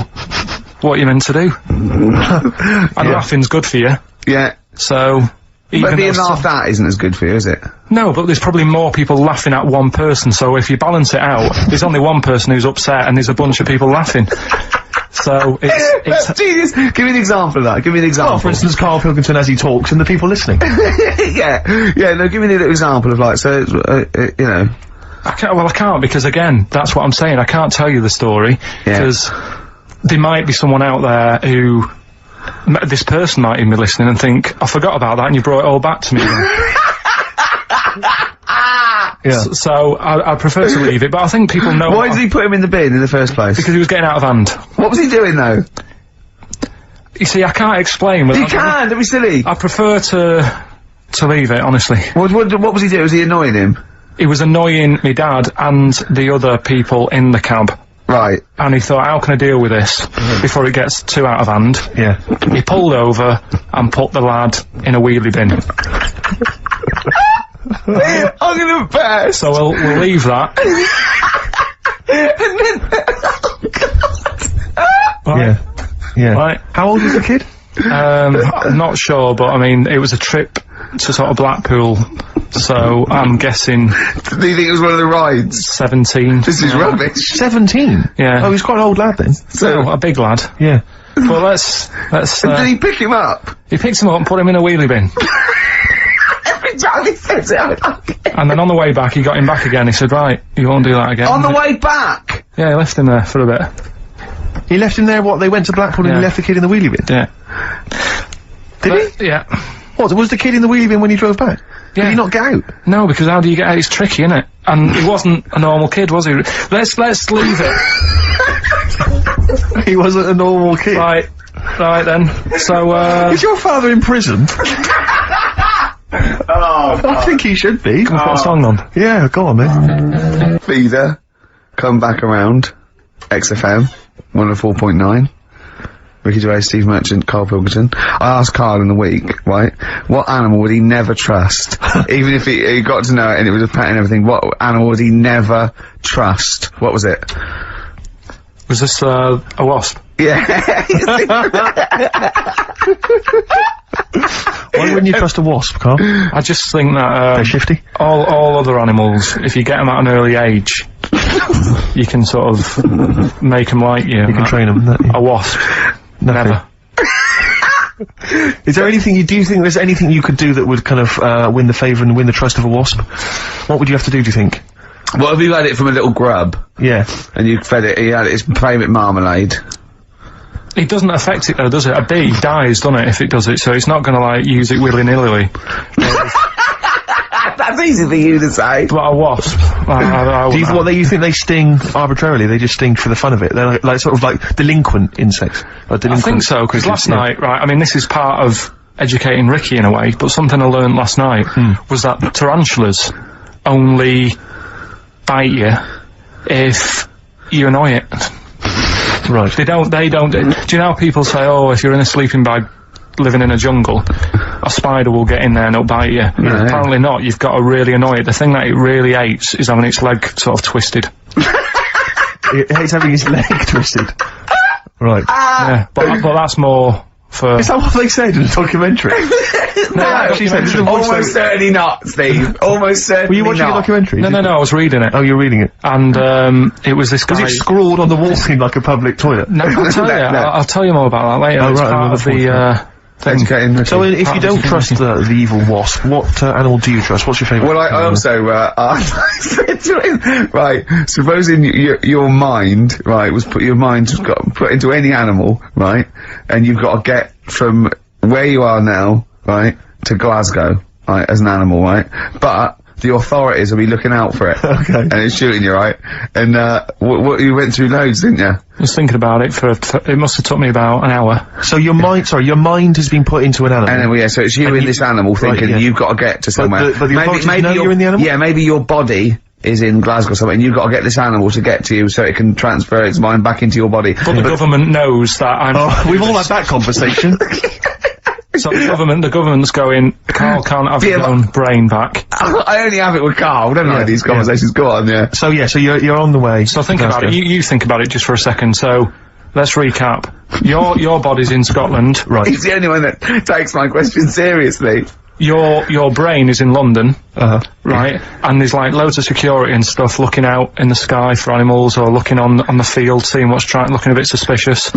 what are you meant to do? And laughing's good for you. Yeah. So... But being laughed at isn't as good for you, is it? No, but there's probably more people laughing at one person, so if you balance it out, there's only one person who's upset and there's a bunch of people laughing. So, That's genius! Give me an example of that, give me an example. Well, for instance, Karl Pilkington as he talks and the people listening. Yeah, no, give me a little example of like, so, I can't, because again, that's what I'm saying, I can't tell you the story, because there might be someone out there who... This person might even be listening and think, I forgot about that and you brought it all back to me again. So I prefer to leave it, but I think people know... Why did he put him in the bin in the first place? Because he was getting out of hand. What was he doing though? You see, I can't explain. You can, don't be silly. I prefer to leave it, honestly. What was he doing? Was he annoying him? He was annoying my dad and the other people in the cab. Right. And he thought, how can I deal with this before it gets too out of hand? Yeah. He pulled over and put the lad in a wheelie bin. I'm gonna pass. So we'll leave that. Right. Yeah. Right. How old was the kid? I'm not sure, but I mean, it was a trip to sort of Blackpool, so I'm guessing... Do you think it was one of the rides? 17. This is rubbish. 17? Yeah. Oh, he's quite an old lad then. So, a big lad. Yeah. Well, let's Did he pick him up? He picked him up and put him in a wheelie bin. Every time he says it, and then on the way back, he got him back again. He said, right, you won't do that again. On the way back? Yeah, he left him there for a bit. He left him there, they went to Blackpool and he left the kid in the wheelie bin? Yeah. Did he? Yeah. What, was the kid in the wheelie bin when he drove back? Yeah. Did he not get out? No, because how do you get out? It's tricky, isn't it? And he wasn't a normal kid, was he? Let's leave it. He wasn't a normal kid. Right then. So, Is your father in prison? I think he should be. Can we put a song on? Yeah, go on, man. Feeder, come back around. XFM, 104.9. Ricky Gervais, Steve Merchant, Karl Pilkington. I asked Karl in the week, right, what animal would he never trust? Even if he got to know it and it was a pet and everything, what animal would he never trust? What was it? Was this, a wasp? Yeah. Why wouldn't you trust a wasp, Karl? I just think that, they're shifty? All other animals, if you get them at an early age, you can sort of make them like you. You can train them, A wasp. Nothing. Never. Is there anything do you think there's anything you could do that would kind of, win the favour and win the trust of a wasp? What would you have to do you think? What if you had it from a little grub? Yeah. And you fed it, you had its favourite marmalade? It doesn't affect it though, does it? A bee dies, doesn't it, if it does it, so it's not gonna, like, use it willy-nilly. That's easy for you to say. But a wasp, Do you think they sting arbitrarily? They just sting for the fun of it? They're like sort of like delinquent insects? I think so, because last night, right, I mean, this is part of educating Ricky in a way, but something I learned last night was that tarantulas only bite you if you annoy it. Right. They don't, do you know how people say, oh, if you're in a sleeping bag living in a jungle, a spider will get in there and it'll bite you? Apparently not, you've got to really annoy it. The thing that it really hates is having its leg sort of twisted. It hates having its leg twisted. Right. Yeah, but that's more for... Is that what they said in the documentary? No, she said, almost certainly not, Steve. Almost certainly not. Were you watching a documentary? No, I was reading it. Oh, you're reading it. And, it was this guy... Was it scrawled on the wall in like a public toilet? No, I'll tell you. I'll tell you more about that later. Oh, It's right, part of the, thing. So if you don't trust the evil wasp, what animal do you trust? What's your favourite? Well, I also, I said to him, right, supposing your mind, right, your mind was got put into any animal, right, and you've got to get from where you are now, right, to Glasgow, right, as an animal, right, but the authorities will be looking out for it. Okay. And it's shooting you, right? And, what you went through loads, didn't you? I was thinking about it it must have took me about an hour. So your mind has been put into an animal. And then, so it's you in this animal thinking you've got to get to somewhere. But the authorities know you're in the animal? Yeah, maybe your body is in Glasgow or something, and you've got to get this animal to get to you so it can transfer its mind back into your body. But the government knows that I'm... Oh, we've all had that conversation. So the government's going, Karl can't have his own brain back. I only have it with Karl, don't I, these conversations? Go on, yeah. So you're on the way. So think about it, you think about it just for a second, so, let's recap. Your body's in Scotland. Right. He's the only one that takes my question seriously. Your brain is in London, right? And there's like loads of security and stuff looking out in the sky for animals, or looking on the field, seeing looking a bit suspicious.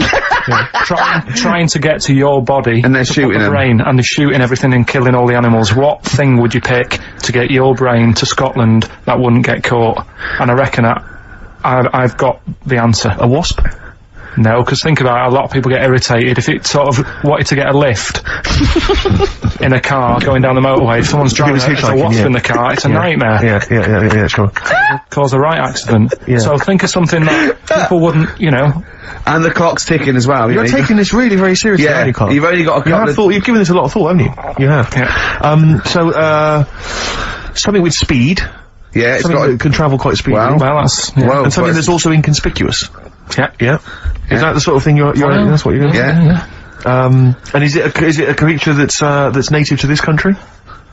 Trying to get to your body. And they're shooting the brain, and they're shooting everything and killing all the animals. What thing would you pick to get your brain to Scotland that wouldn't get caught? And I reckon I've got the answer. A wasp? No, because think about it, a lot of people get irritated if it sort of wanted to get a lift in a car going down the motorway. If someone's driving a wasp in the car, it's a nightmare. Yeah, sure. Cause a right accident. Yeah. So think of something that people wouldn't, And the clock's ticking as well. You're taking this really very seriously, yeah, Karl. you've only got a couple you've given this a lot of thought, haven't you? You have. Yeah. Something with speed. Yeah, something that can travel quite speedily. Well, that's... Yeah. And something that's also inconspicuous. Yeah. Yeah. Is that the sort of thing that's what you're going to Yeah. And is it a creature that's native to this country?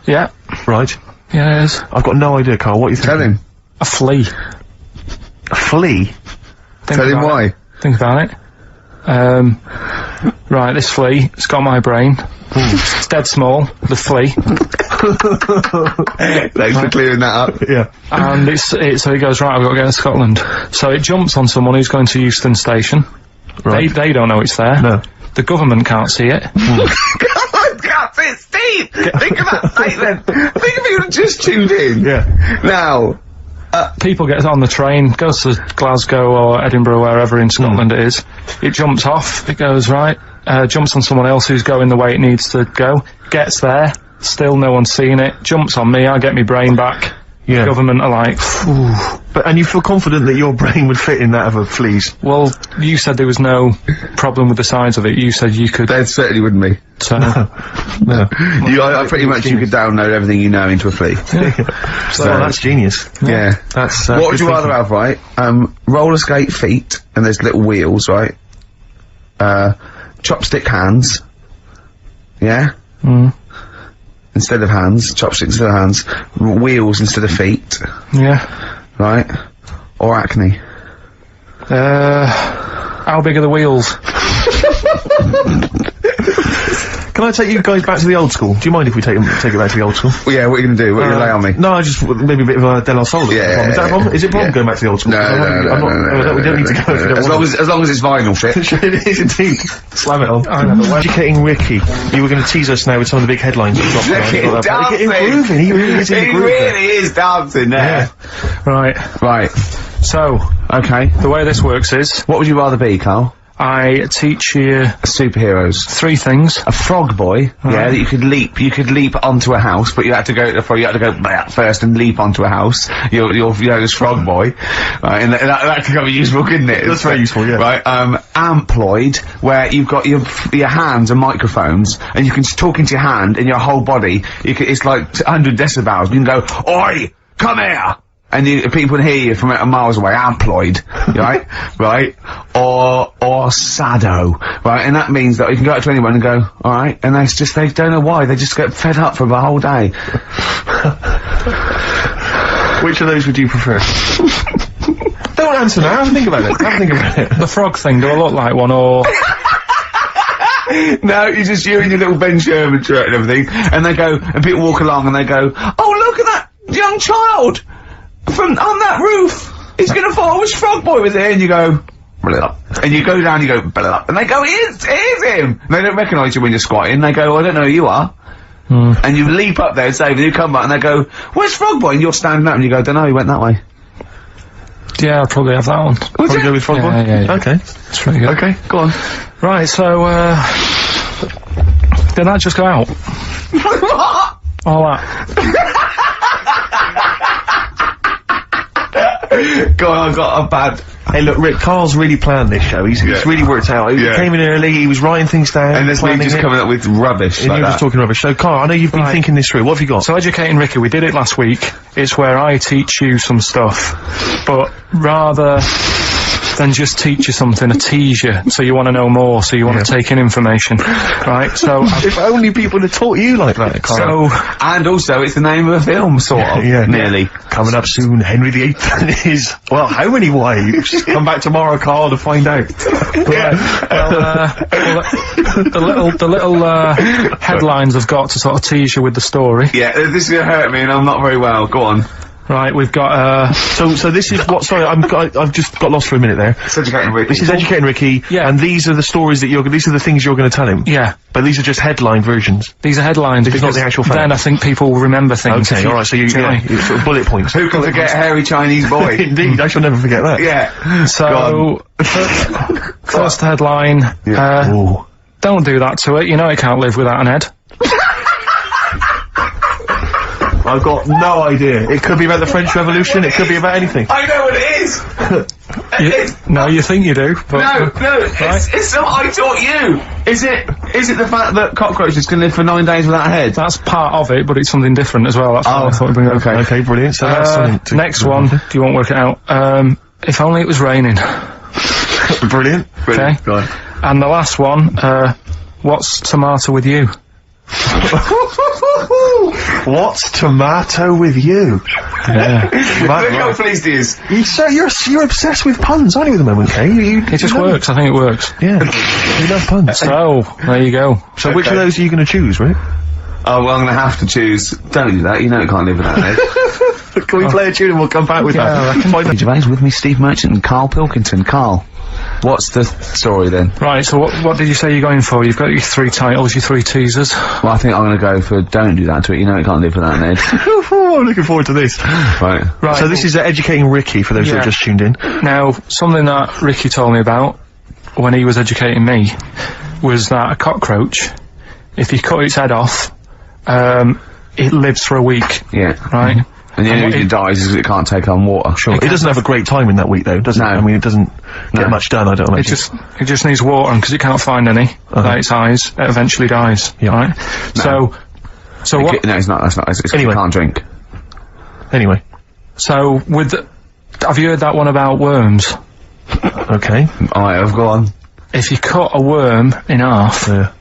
Yeah. Right. Yeah, it is. I've got no idea, Karl. What are you thinking? Tell him. A flea. A flea? Tell him why. Think about it. Right, this flea, it's got my brain. It's dead small, the flea. Thanks for clearing that up. Yeah. And so he goes, right, I've got to get to Scotland. So it jumps on someone who's going to Euston Station. Right. They don't know it's there. No. The government can't see it. Can't see it, Steve! Think of that statement! Think if you just tuned in. Yeah. Now, people get on the train, goes to Glasgow or Edinburgh, wherever in Scotland it is. It jumps off, it goes right, jumps on someone else who's going the way it needs to go, gets there, still no one's seen it, jumps on me, I get my brain back. Yeah. The government are like, phew. And you feel confident that your brain would fit in that of a flea's? Well, you said there was no problem with the size of it. You said you could... there certainly wouldn't be. So, No. Pretty much you could download everything you know into a flea. So that's genius. Yeah. That's, what would you good rather have, right? Roller skate feet, and there's little wheels, right? Chopstick hands. Yeah? Instead of hands, chopsticks instead of hands, wheels instead of feet. yeah. Right? Or acne. How big are the wheels? Can I take you guys back to the old school? Do you mind if we take it back to the old school? Well, yeah, what are you gonna do? What are you gonna lay on me? No, I just maybe a bit of De La Soul. Yeah, Is that a problem? Is it a problem yeah. going back to the old school? No, we don't need to go. As long as it's vinyl shit. It is indeed. Slam it on. Educating Ricky. You were going to tease us now with some of the big headlines. Dancing. Improving. He really is improving. He really is dancing there. Right. So, Okay. the way this works is, What would you rather be, Carl? I teach you Superheroes. 3 things. A frog boy, yeah, that you could leap onto a house, but you had to go first and leap onto a house. You're this frog boy, right? And that could be useful, couldn't it? That's very useful, yeah. Right, amploid, where you've got your hands and microphones, and you can talk into your hand and your whole body. It's like 100 decibels. You can go, oi, come here! And people can hear you from miles away, amploid, right? Right? Or sado, right? And that means that you can go up to anyone and go, alright, and they don't know why, they just get fed up for the whole day. Which of those would you prefer? Don't answer now, have a think about it. The frog thing, do I look like one, or... No, it's just you in your little Ben Sherman shirt and everything, and people walk along and they go, oh, look at that young child! on that roof! He's gonna fall, I wish Frog Boy was here, and you go, blah, and you go down, you go, blah, and they go, here's him! And they don't recognise you when you're squatting, they go, I don't know who you are. And you leap up there and say, you come back, and they go, where's Frog Boy? And you're standing up, and you go, don't know, he went that way. Yeah, I'd probably have that one. Probably go with Frog Boy? Yeah. Okay. It's pretty good. Okay, go on. Right, so, did that just go out? What? All that. God, I've got a bad... Hey, look, Rick, Carl's really planned this show. He's really worked out. He came in early, he was writing things down. And there's me just coming up with rubbish and like you're just talking rubbish. So, Carl, I know you've been thinking this through. What have you got? So, Educating Ricky, we did it last week. It's where I teach you some stuff. But rather than just teach you something, I tease you, so you want to know more, so you want to take in information. Right? So... if only people had taught you like that, Carl. So... And also, it's the name of a film, sort of. Yeah. Nearly. Coming up soon, Henry VIII and his... Well, how many wives? Come back tomorrow, Carl, to find out. The little headlines I've got to sort of tease you with the story. Yeah, this is gonna hurt me, and I'm not very well. Go on. Right, we've got, So this is what, sorry, I've just got lost for a minute there. It's Educating Ricky. This is Educating Ricky, Yeah. and these are the stories that these are the things you're gonna tell him. Yeah. But these are just headline versions. These are headlines, It's not the actual fact. then I think people will remember things. Okay, alright, so you sort of bullet points. Who can forget hairy Chinese boy? Indeed, I shall never forget that. Yeah. So, first headline, Ooh. don't do that to it, you know it can't live without an head. I've got no idea. It could be about the French Revolution, it could be about anything. I know what it is! No, you think you do, but... No, it's not I taught you! Is it the fact that cockroaches can live for 9 days without a head? That's part of it, but it's something different as well. That's what I thought we'd bring up. Okay, brilliant. So that's something to... Next one, you won't work it out. If only it was raining. Brilliant. Okay. Go on. And the last one, what's tomato with you? What's tomato with you? Yeah. Look how pleased he is. You're obsessed with puns, aren't you, at the moment, Kay? It just works, I think it works. Yeah. You love puns. So, there you go. So which of those are you going to choose, Rick? Oh, well, I'm gonna have to choose. Don't do that, you know it can't live without an head. Can we play a tune and we'll come back with that? Gervais with me, Steve Merchant and Karl Pilkington. Karl, what's the story then? Right, so what did you say you're going for? You've got your 3 titles, your 3 teasers. Well, I think I'm gonna go for don't do that to it, you know it can't live without an head. I'm looking forward to this. Right. So this is Educating Ricky, for those who have just tuned in. Now, something that Ricky told me about when he was educating me was that a cockroach, if you cut its head off, it lives for a week. Yeah. Right? And the only reason it dies is because it can't take on water. Sure. It doesn't have a great time in that week, though, does it? No. I mean, it doesn't get much done, I don't imagine. It just needs water, and because it can't find any, like its eyes, it eventually dies. Yeah. Right? No. So what? No, it's not, that's not, it's Anyway. you can't drink. Anyway. So, have you heard that one about worms? Okay. I've gone. If you cut a worm in half, a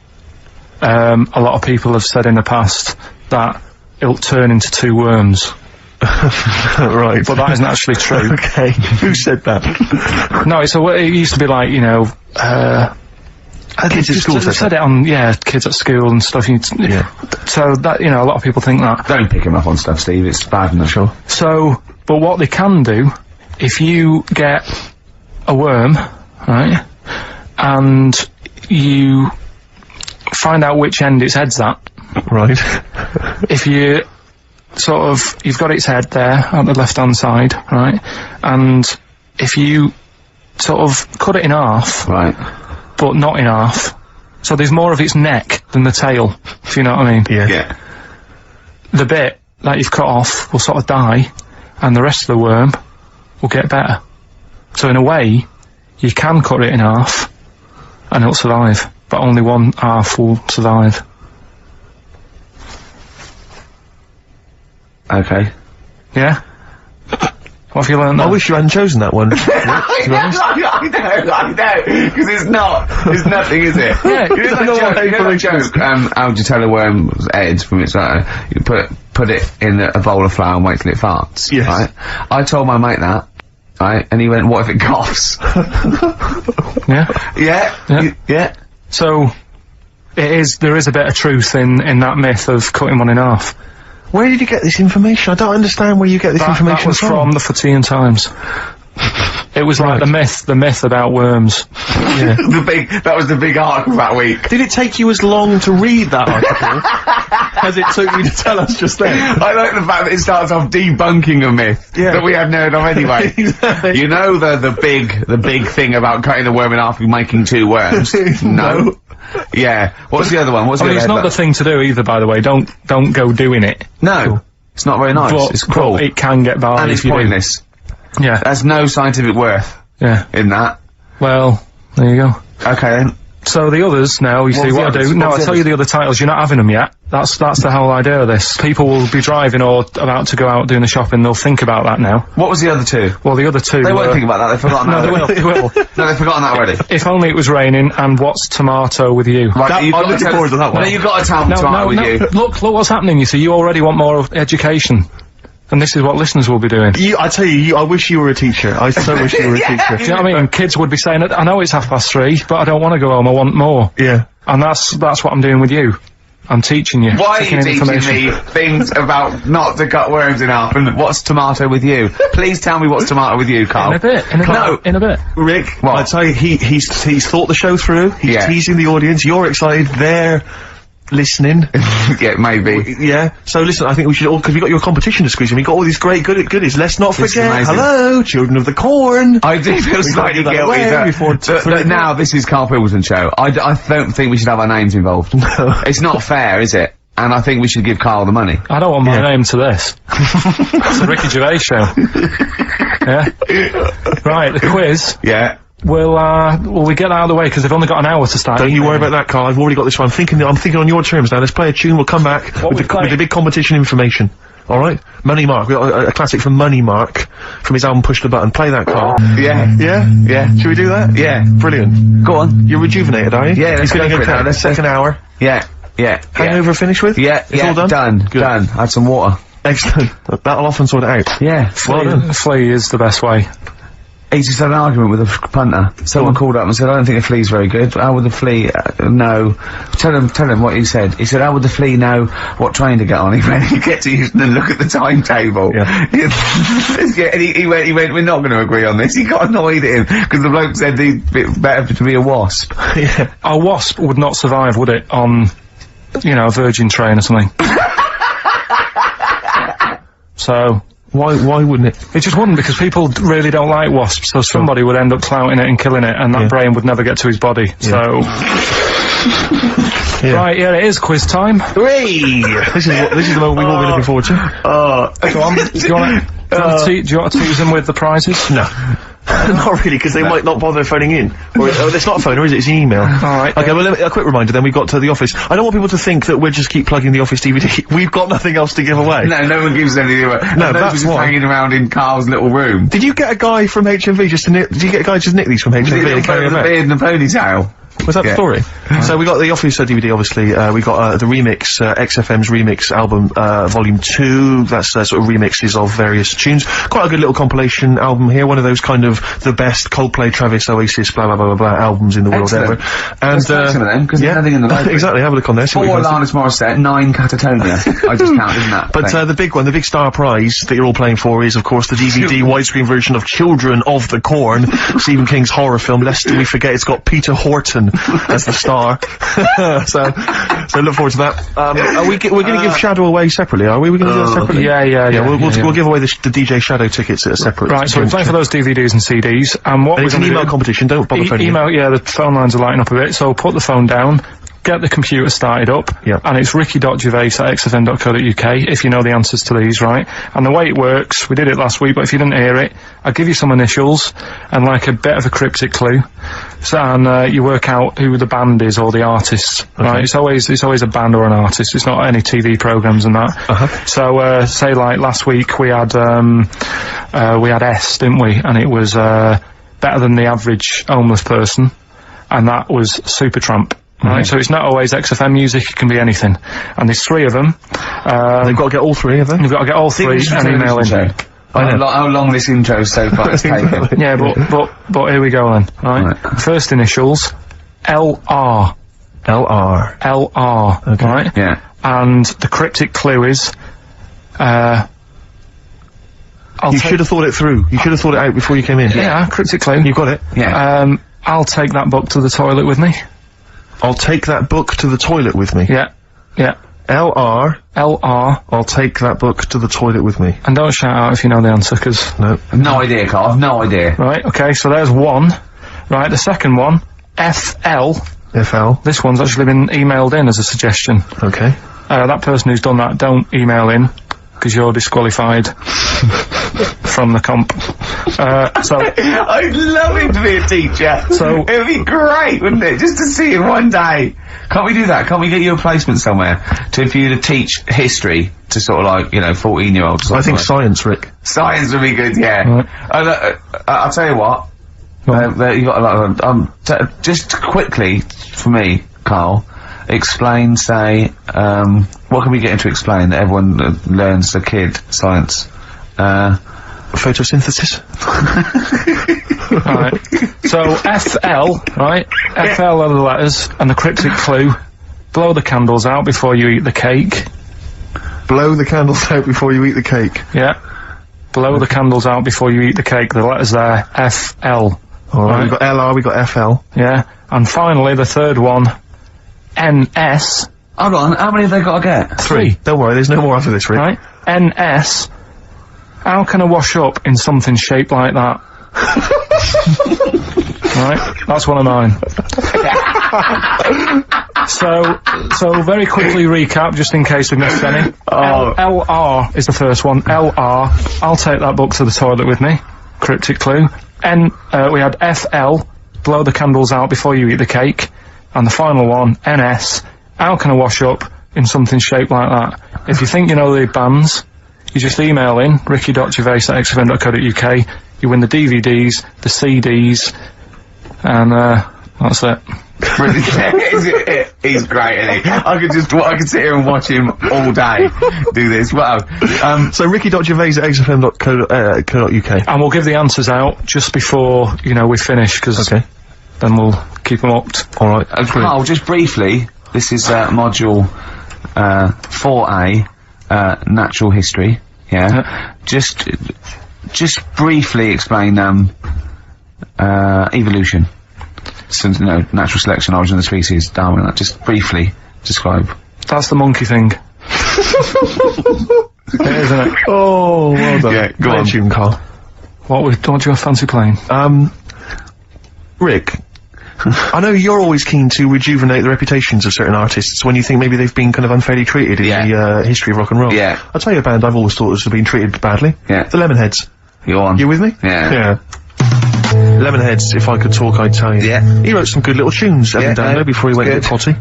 lot of people have said in the past that it'll turn into 2 worms. Right. But that isn't actually true. Okay. Who said that? No, it used to be like, Kids at school said it on, kids at school and stuff. So that, you know, a lot of people think that. Don't pick him up on stuff, Steve. It's bad enough. Sure. So, but what they can do, if you get a worm, right, and you find out which end its head's at. Right. If you you've got its head there at the left-hand side, right, and if you sort of cut it in half. Right. But not in half. So there's more of its neck than the tail, if you know what I mean. Yeah. The bit that you've cut off will sort of die, and the rest of the worm will get better. So in a way, you can cut it in half, and it'll survive, but only one half will survive. Okay. Yeah? What have you learned there? I wish you hadn't chosen that one. I know, because it's nothing, is it? Yeah. You know that joke, how would you tell a worm's head from its you put it in a bowl of flour and wait till it farts, yes. Right? I told my mate that, right, and he went, what if it coughs? Yeah? Yeah. So, there is a bit of truth in that myth of cutting one in half. Where did you get this information? I don't understand where you get this information That was from the Fortean Times. It was like the myth about worms. Yeah. That was the big article that week. Did it take you as long to read that article as it took you to tell us just then? I like the fact that it starts off debunking a myth that we hadn't heard of anyway. Exactly. You know the big thing about cutting a worm in half and making two worms? No. Yeah. What's the other one? What's the other it's not the thing to do either, by the way. Don't go doing it. No. Cool. It's not very nice. But, it's cruel. But it can get bad. And it's pointless. Yeah. There's no scientific worth. Yeah. In that. Well, there you go. Okay then. So the others now, you see what I do. No, I'll tell you the other titles. You're not having them yet. That's the whole idea of this. People will be driving or about to go out doing the shopping. They'll think about that now. What was the other two? Well, the other two. They won't think about that. They've forgotten that. No, they will. No, they've forgotten that already. If only it was raining. And what's tomato with you? Right, I'm looking forward to that one. No, you've got to tell me tomato with you. Look what's happening. You see, you already want more education. And this is what listeners will be doing. I tell you, I wish you were a teacher. I so wish you were a teacher. Do you know what I mean? Kids would be saying, I know it's 3:30, but I don't want to go home, I want more. Yeah. And that's what I'm doing with you. I'm teaching you. Why are you teaching me things about not to cut worms in half and what's tomato with you? Please tell me what's tomato with you, Carl. In a bit. Rick, what? I tell you, he's thought the show through, he's teasing the audience, you're excited, they're listening. Yeah, maybe. Yeah. So listen, I think we should all, because we got your competition to squeeze in, we got all these great goodies. Let's not forget, hello, children of the corn. I do feel slightly guilty now this is Karl Pilkington's show. I don't think we should have our names involved. No. It's not fair, is it? And I think we should give Karl the money. I don't want my name to this. It's the Ricky Gervais show. Yeah? Right, the quiz. Yeah. Will we get that out of the way, because they've only got an hour to start. Don't you worry about that, Carl. I've already got this one. I'm thinking on your terms now. Let's play a tune. We'll come back with the big competition information. All right? Money Mark. We got a classic from Money Mark from his album Push the Button. Play that, Carl. Yeah. Yeah? Yeah. Should we do that? Yeah. Brilliant. Go on. You're rejuvenated, are you? Yeah. He's going to go down. Second hour. Yeah. Yeah. Hangover finished with? Yeah. It's all done? Good. Done. Had some water. Excellent. That'll often sort it out. Yeah. Well done. Flea is the best way. He just had an argument with a punter. Someone called up and said, I don't think a flea's very good. How would the flea know? Tell him what he said. He said, how would the flea know what train to get on? He went, you get to Houston and look at the timetable. Yeah. And he went, we're not going to agree on this. He got annoyed at him, because the bloke said he'd be better to be a wasp. Yeah. A wasp would not survive, would it, on, a Virgin train or something? So... Why wouldn't it? It just wouldn't, because people really don't like wasps, so somebody would end up clouting it and killing it, and that brain would never get to his body, so... Right, it is quiz time. Hooray! This is the moment we've all been looking forward to. Go on, do you want to tease them with the prizes? No. Not really, because they might not bother phoning in. Or it's not a phone, or is it? It's an email. Alright. Okay, well, a quick reminder then, we've got to the office. I don't want people to think that we'll just keep plugging the office DVD. We've got nothing else to give away. No one gives anything away. No, that's why. Hanging around in Carl's little room. Did you get a guy from HMV did you get a guy just nick these from HMV and carry them out? The beard and the ponytail. Was that the story? So we got the Officer DVD, obviously. We got the remix, XFM's remix album, Volume 2. That's sort of remixes of various tunes. Quite a good little compilation album here. One of those kind of the best Coldplay, Travis, Oasis, blah blah blah blah, blah albums in the world ever. And some of them, because there's nothing in the library. Exactly. Have a look on there. 4 Alanis Morissette, 9 Catatonia. I just counted that. But the big one, the big star prize that you're all playing for is, of course, the DVD widescreen version of Children of the Corn, Stephen King's horror film. Lest we forget, it's got Peter Horton as the star. so look forward to that. We're going to give Shadow away separately, are we? We're going to do that separately? Yeah. We'll give away the DJ Shadow tickets at a separate. Right, so we're playing for those DVDs and CDs, and what it's an email competition. Don't bother phoning email. Yeah, the phone lines are lighting up a bit. So put the phone down. Get the computer started up, and it's ricky.gervais@xfm.co.uk if you know the answers to these, right? And the way it works, we did it last week, but if you didn't hear it, I'll give you some initials and like a bit of a cryptic clue, so, and you work out who the band is or the artist, right? It's always a band or an artist. It's not any TV programs and that. So say like last week we had S, didn't we? And it was Better Than the Average Homeless Person, and that was Supertramp. Right, so it's not always XFM music, it can be anything. And there's 3 of them. They've got to get all 3 of them? You've got to get all 3 and email in. How long this intro so far has taken. Yeah, but here we go then, right? First initials, LR. LR. LR, okay. Right? Yeah. And the cryptic clue is, you should have thought it through. You should have thought it out before you came in. Yeah, cryptic clue. You got it? Yeah. I'll take that book to the toilet with me. I'll take that book to the toilet with me. Yeah. LR. I'll take that book to the toilet with me. And don't shout out if you know the answer, because... No. No idea, Carl. I've no idea. Right, okay, so there's 1. Right, the second one, FL. FL. This one's actually been emailed in as a suggestion. Okay. That person who's done that, don't email in, because you're disqualified from the comp. So... I'd love him to be a teacher. So... It would be great, wouldn't it? Just to see him one day. Can't we do that? Can't we get you a placement somewhere for you to teach history to sort of like, 14-year-olds? I think science, Rick. Science would be good, yeah. Right. I'll tell you what. You got a lot of... just quickly, for me, Carl, explain, say, what can we get him to explain that everyone learns as a kid, science? Photosynthesis. Right. So FL, right? FL are the letters, and the cryptic clue: blow the candles out before you eat the cake. Blow the candles out before you eat the cake. Yeah. Blow the candles out before you eat the cake. The letters there, FL. Alright, we've got LR, we've got FL. Yeah. And finally, the third one, NS. Hold on, how many have they got to get? 3. Don't worry, there's no more after this, Rick. Right? NS. How can I wash up in something shaped like that? Right? That's one of mine. So very quickly recap, just in case we missed any. LR is the first one. LR. I'll take that book to the toilet with me. Cryptic clue. We had FL. Blow the candles out before you eat the cake. And the final one, NS. How can I wash up in something shaped like that? If you think you know the bands, you just email in ricky.gervais@xfm.co.uk. You win the DVDs, the CDs, and that's it. He's great, isn't he? I could sit here and watch him all day do this. Wow. So ricky.gervais@xfm.co.uk. And we'll give the answers out just before, we finish, because then we'll keep them upped. Alright. Carl, just briefly, this is module 4A, natural history. Yeah. Just briefly explain evolution. So, natural selection, origin of the species, Darwin. Just briefly describe. That's the monkey thing. It is, isn't it? Oh, well done. Yeah, go on. Tune, Carl. What do you fancy playing? Rick, I know you're always keen to rejuvenate the reputations of certain artists when you think maybe they've been kind of unfairly treated in the history of rock and roll. Yeah. I'll tell you a band I've always thought has been treated badly. Yeah. The Lemonheads. Go on. You with me? Yeah. Yeah. Lemonheads, if I could talk, I'd tell you. Yeah. He wrote some good little tunes, Evan Dano, before he went to the potty.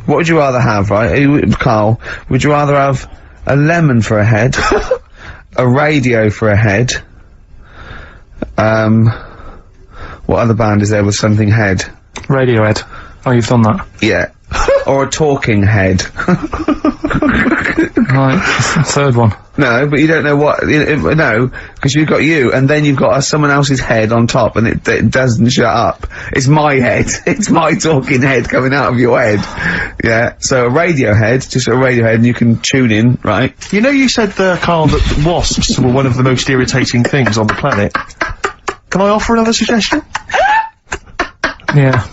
What would you rather have, right? Carl, would you rather have a lemon for a head, a radio for a head, what other band is there with something head? Radiohead. Oh, you've done that. Yeah. Or a talking head. Right. Third one. No, but you don't know what, no, because you've got you, and then you've got someone else's head on top, and it doesn't shut up. It's my head. It's my talking head coming out of your head. Yeah, so a radio head, just a radio head, and you can tune in, right? You know you said, Carl, that wasps were one of the most irritating things on the planet. Can I offer another suggestion? Yeah.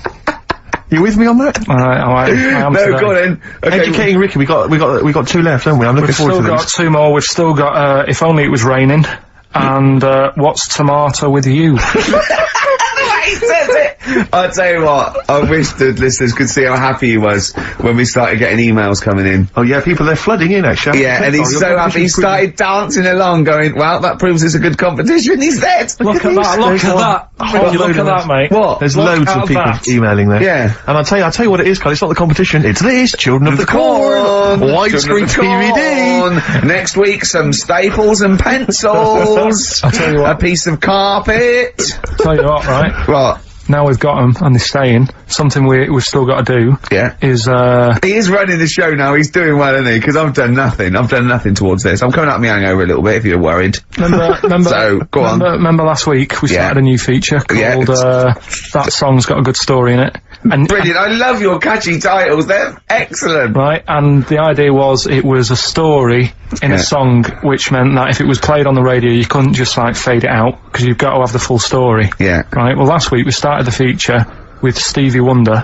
You with me on that? Alright, I am No, today. go on then. Okay. Educating Ricky, we got 2 left, haven't we? I'm looking We've forward still to got this. 2 more. We've still got, If Only It Was Raining, and, What's Tomato With You? He says it! I'll tell you what, I wish the listeners could see how happy he was when we started getting emails coming in. Oh yeah, people, they're flooding in, actually. Yeah, and he's so happy, he started dancing along going, well, that proves it's a good competition, he said! Look at that, look at that! Ricky, look at that, mate. What? There's Look loads at of people that. emailing there. Yeah. And I'll tell you what it is, Carl, it's not the competition, it's this, Children of the Corn! Widescreen DVD! Next week, some staples and pencils! I'll tell you what. A piece of carpet! Tell you what, right? What? Now we've got them, and they're staying, something we've still got to do Yeah. is, He is running the show now, he's doing well, isn't he? Because I've done nothing. I've done nothing towards this. I'm coming out of my hangover a little bit, if you're worried. remember, So, go on. remember last week we Yeah. started a new feature Yeah. called, That Song's Got a Good Story in It. And Brilliant, I love your catchy titles, they're excellent. Right, and the idea was it was a story in Yeah. a song, which meant that if it was played on the radio, you couldn't just, like, fade it out, because you've got to have the full story. Yeah. Right, well, last week we started the feature with Stevie Wonder,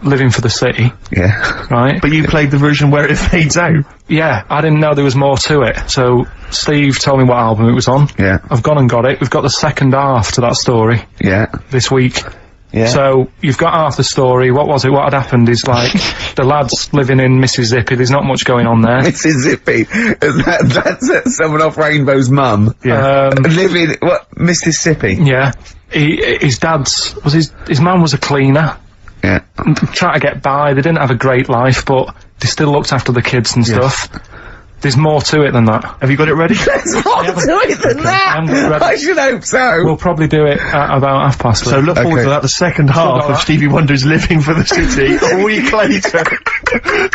Living for the City, Yeah. right? But you played the version where it fades out. Yeah, I didn't know there was more to it, so Steve told me what album it was on. Yeah. I've gone and got it. We've got the second half to that story Yeah. this week. Yeah. So, you've got half the story. What was it? What had happened is, like, the lad's living in Mississippi. There's not much going on there. Mississippi. That's someone off Rainbow's mum. Yeah. Living, what, Mississippi? Yeah. His dad's, his mum was a cleaner. Yeah. Trying to get by. They didn't have a great life, but they still looked after the kids and stuff. There's more to it than that. Have you got it ready? There's more to it than I'm ready. that! I should hope so! We'll probably do it at about 3:30. So look forward Okay. to that, the second half got of that. Stevie Wonder's Living for the City, a week later.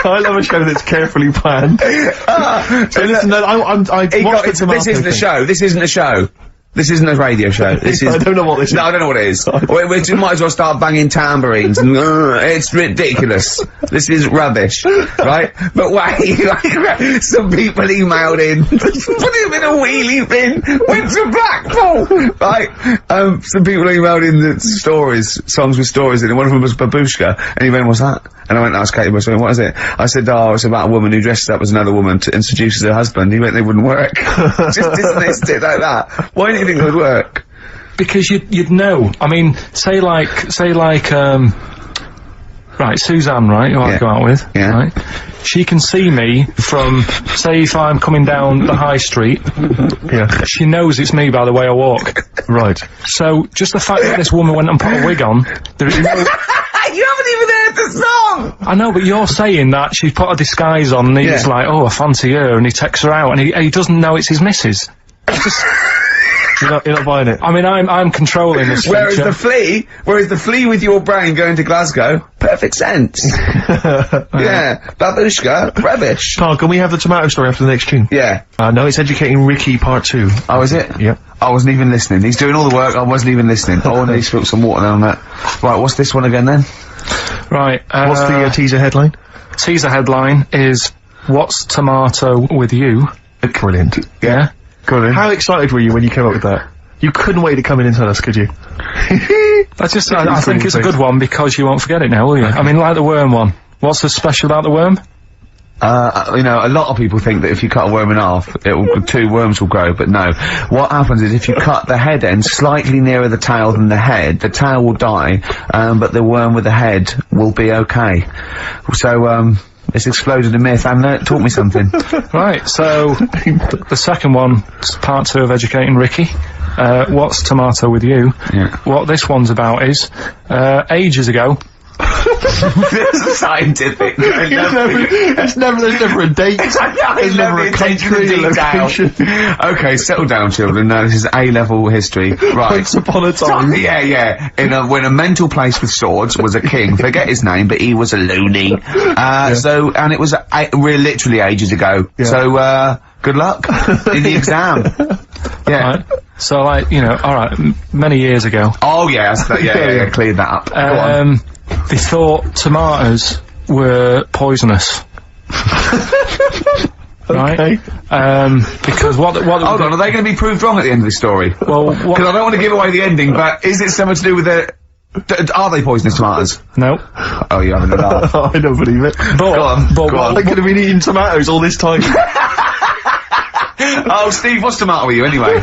I love a show that's carefully planned. So listen, no, I watched the tomato this isn't a thing. show, this isn't a show. This isn't a radio show. This is. I don't know what this is. No, I don't know what it is. We might as well start banging tambourines. And, it's ridiculous. This is rubbish, right? But wait, like, some people emailed in, put him in a wheelie bin, went to Blackpool, right? Some people emailed in the stories, songs with stories in it. One of them was Babushka, and he went, "What's that?" And I went, "That's Katie Bush." What is it? I said, "Oh, it's about a woman who dresses up as another woman and seduces her husband." He went, "They wouldn't work." Just dismissed it like that. Why do you think it would work? Because you'd know. I mean, say like, right, Suzanne, right, who I go out with, Yeah. right? She can see me from, say if I'm coming down the high street, Yeah. she knows it's me by the way I walk. Right. So, just the fact that this woman went and put a wig on, there is no... You haven't even heard the song! I know, but you're saying that she put a disguise on and he's like, oh, I fancy her, and he takes her out, and he doesn't know it's his missus. It's just... You're not buying it. I mean, I'm controlling this Whereas feature. the flea with your brain going to Glasgow, perfect sense. Yeah. Babushka, rubbish. Carl, can we have the tomato story after the next tune? Yeah. No, it's Educating Ricky Part 2. Oh, is it? Yep. I wasn't even listening. He's doing all the work, I wasn't even listening. Oh, and he spilled some water on that. Right, what's this one again then? Right, What's the teaser headline? teaser headline is, What's Tomato With You? Brilliant. Yeah? Go on. How excited were you when you came up with that? You couldn't wait to come in and tell us, could you? I think it's a good one because you won't forget it now, will you? I mean, like the worm one. What's so special about the worm? You know, a lot of people think that if you cut a worm in half, two worms will grow, but no. What happens is if you cut the head end slightly nearer the tail than the tail will die, but the worm with the head will be okay. So, it's exploded a myth, and it taught me something. Right, so, the second one, part 2 of Educating Ricky. What's Tomato With You? Yeah. What this one's about is, ages ago, It's scientific. There's never a date. There's never a country, a location. Okay, settle down, children. No, this is A-level history. Right. Once upon a time. Yeah. When a mental place with swords was a king, forget his name, but he was a loony. So, and it was literally ages ago. Yeah. So, good luck in the exam. Yeah. Right. So, like, you know, alright, many years ago. Oh, yeah, cleared that up. Go on. They thought tomatoes were poisonous. Right? Okay. Because what Hold on, are they going to be proved wrong at the end of this story? Well, Because I don't want to give away the ending, but is it something to do with are they poisonous tomatoes? no. Oh, you're having a laugh. I don't believe it. Go on. They could have been eating tomatoes all this time. Oh, Steve, what's tomato with you anyway?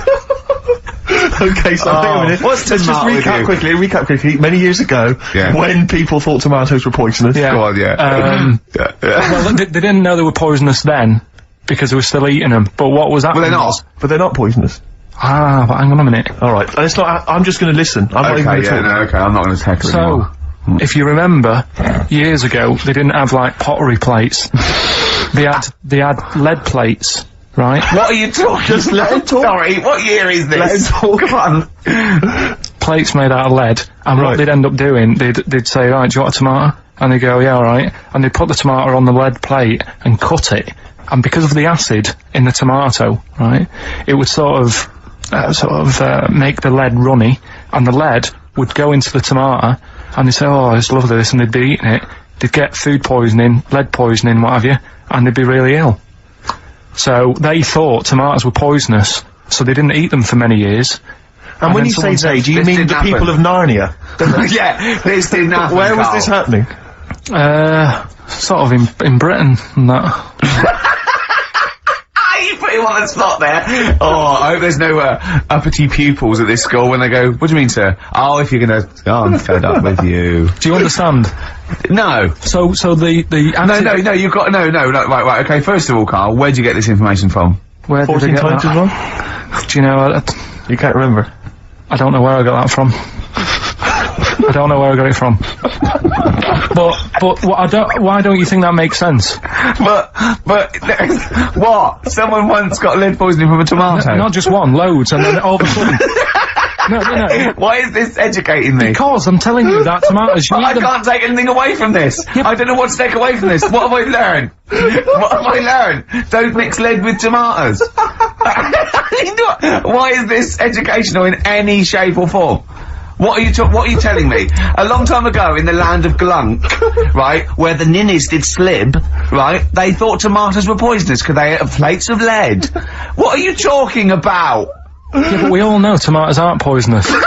Okay, so hang on a minute. What's Let's just tomato with recap quickly. Many years ago, when people thought tomatoes were poisonous. Yeah. Go on, yeah. Well, they didn't know they were poisonous then, because they were still eating them. But what was happening? But they're not poisonous. But hang on a minute. Alright, it's not, I'm just gonna listen. I'm not even gonna talk. I'm not gonna tackle it anymore. So, if you remember, years ago, they didn't have, like, pottery plates. They had lead plates, right? What are you talking? Just let him talk. Sorry, what year is this? Let him talk. Come on. Plates made out of lead, and what they'd end up doing, they'd say, right, do you want a tomato? And they'd go, yeah, alright. And they'd put the tomato on the lead plate and cut it. And because of the acid in the tomato, right, it would sort of make the lead runny, and the lead would go into the tomato, and they'd say, oh, I just love this, and they'd be eating it. They'd get food poisoning, lead poisoning, what have you, and they'd be really ill. So they thought tomatoes were poisonous, so they didn't eat them for many years. And when you say they, do you mean the people of Narnia? Yeah, this didn't happen. Where was this happening? Sort of in Britain and that. You put him on the spot there. Oh, I hope there's no uppity pupils at this school when they go, what do you mean, sir? Oh, if you're gonna... Oh, I'm fed up with you. Do you understand? No. So the No, you've got... No, right, okay, first of all, Carl, where'd you get this information from? Where did 14 I get times that? as well? Do you know... You can't remember. I don't know where I got that from. I don't know where I got it from. But why don't you think that makes sense? But what? Someone once got lead poisoning from a tomato? Not just one, loads, and then all of a sudden... No. Why is this educating me? Because I'm telling you that tomatoes... I can't take anything away from this. I don't know what to take away from this. What have I learned? What have I learned? Don't mix lead with tomatoes. Why is this educational in any shape or form? What are you telling me? A long time ago in the land of Glunk, right, where the ninnies did slib, right, they thought tomatoes were poisonous because they ate plates of lead. What are you talking about? Yeah, but we all know tomatoes aren't poisonous. Is that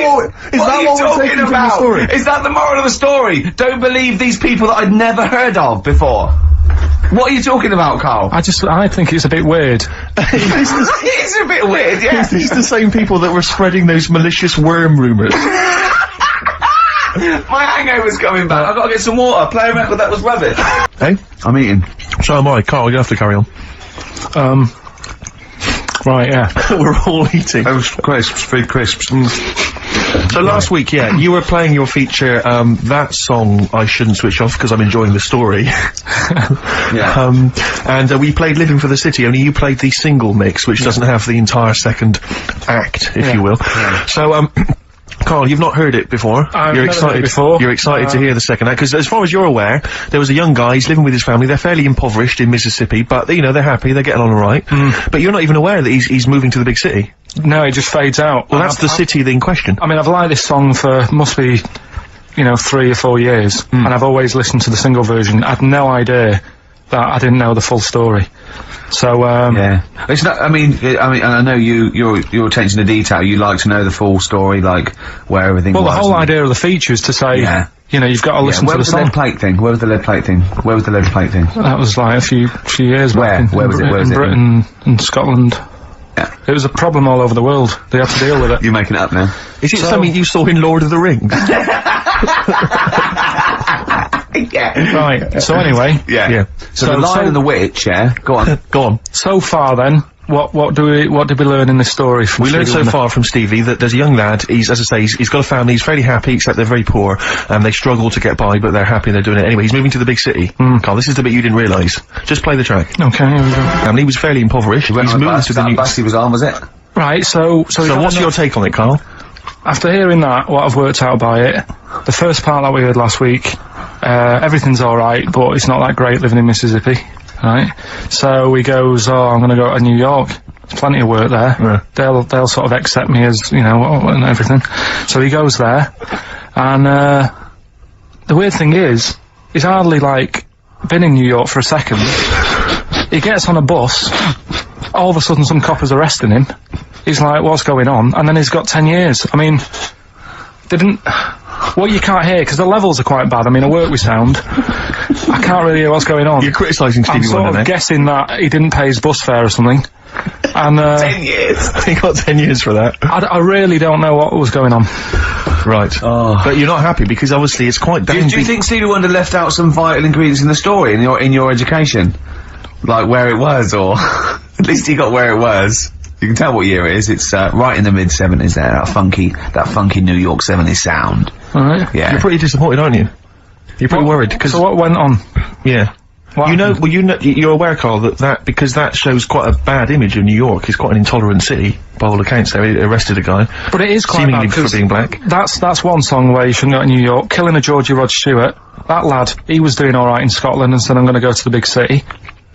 what we're taking from the story? Is that the moral of the story? Don't believe these people that I'd never heard of before. What are you talking about, Carl? I think it's a bit weird. It's a bit weird, yeah. Is this the same people that were spreading those malicious worm rumours? My hangover's coming back. I've got to get some water. Play a record that was rubbish. Hey? I'm eating. So am I. Carl, you have to carry on. Right, yeah. We're all eating. Those crisps, food crisps. So last week, you were playing your feature, that song, I Shouldn't Switch Off, because I'm enjoying the story. Yeah. And we played Living for the City, only you played the single mix, which doesn't have the entire second act, if you will. Yeah. So, Carl, you've not heard it before. You're excited before. You're excited to hear the second act, because as far as you're aware, there was a young guy, he's living with his family, they're fairly impoverished in Mississippi, but, you know, they're happy, they're getting on alright. But you're not even aware that he's moving to the big city. No, it just fades out. Well, that's the city in question. I mean, I've liked this song for, must be, 3 or 4 years, and I've always listened to the single version. I had no idea that I didn't know the full story. So, yeah. It's not, I mean, and I know your attention to detail, you like to know the full story, like, where everything was. Well, the whole idea of the feature is to say, you've got to listen to the song. Where was the lead plate thing? Where was the lead plate thing? Where was the lead plate thing? That was like a few years back. Where was it? In Britain and Scotland. Yeah. It was a problem all over the world. They had to deal with it. You're making it up now. Is it something you saw in Lord of the Rings? Yeah. Right. So anyway. Yeah. So the Lion and the Witch, yeah? Go on. Go on. So far then, what did we learn in this story from We learned Stevie so Wonder? far from Stevie that there's a young lad, as I say, he's got a family, he's fairly happy, except they're very poor, and they struggle to get by, but they're happy and they're doing it anyway. He's moving to the big city. Carl, this is the bit you didn't realise. Just play the track. Okay, here we go. He was fairly impoverished. He's moving to the new... bus he was on, was it? Right, so what's your take on it, Carl? after hearing that, what I've worked out by it, the first part that we heard last week, everything's alright, but it's not that great living in Mississippi, right? So he goes, oh, I'm gonna go to New York. There's plenty of work there. Yeah. They'll sort of accept me as, you know, and everything. So he goes there, and, the weird thing is, he's hardly, like, been in New York for a second. He gets on a bus, all of a sudden some cop is arresting him. He's like, what's going on? And then he's got 10 years. I mean, what you can't hear, because the levels are quite bad. I mean, I work with sound. I can't really hear what's going on. You're criticising Stevie Wonder, I'm sort of guessing that he didn't pay his bus fare or something. And, 10 years! He got 10 years for that. I really don't know what was going on. Right. Oh. But you're not happy, because obviously it's quite Do you think Stevie Wonder left out some vital ingredients in the story, in your education? Like where it was, or... at least he got where it was. You can tell what year it is. It's, right in the mid-70s there, that funky New York 70s sound. Alright. Yeah. You're pretty disappointed, aren't you? You're pretty worried, because... So what went on? Yeah. What happened? You're aware, Carl, because that shows quite a bad image of New York. It's quite an intolerant city, by all accounts. They arrested a guy. But it is quite seemingly bad, for 'cause being black. That's one song where you shouldn't go to New York. Killing a Georgie Rod Stewart. That lad, he was doing alright in Scotland and said, I'm gonna go to the big city.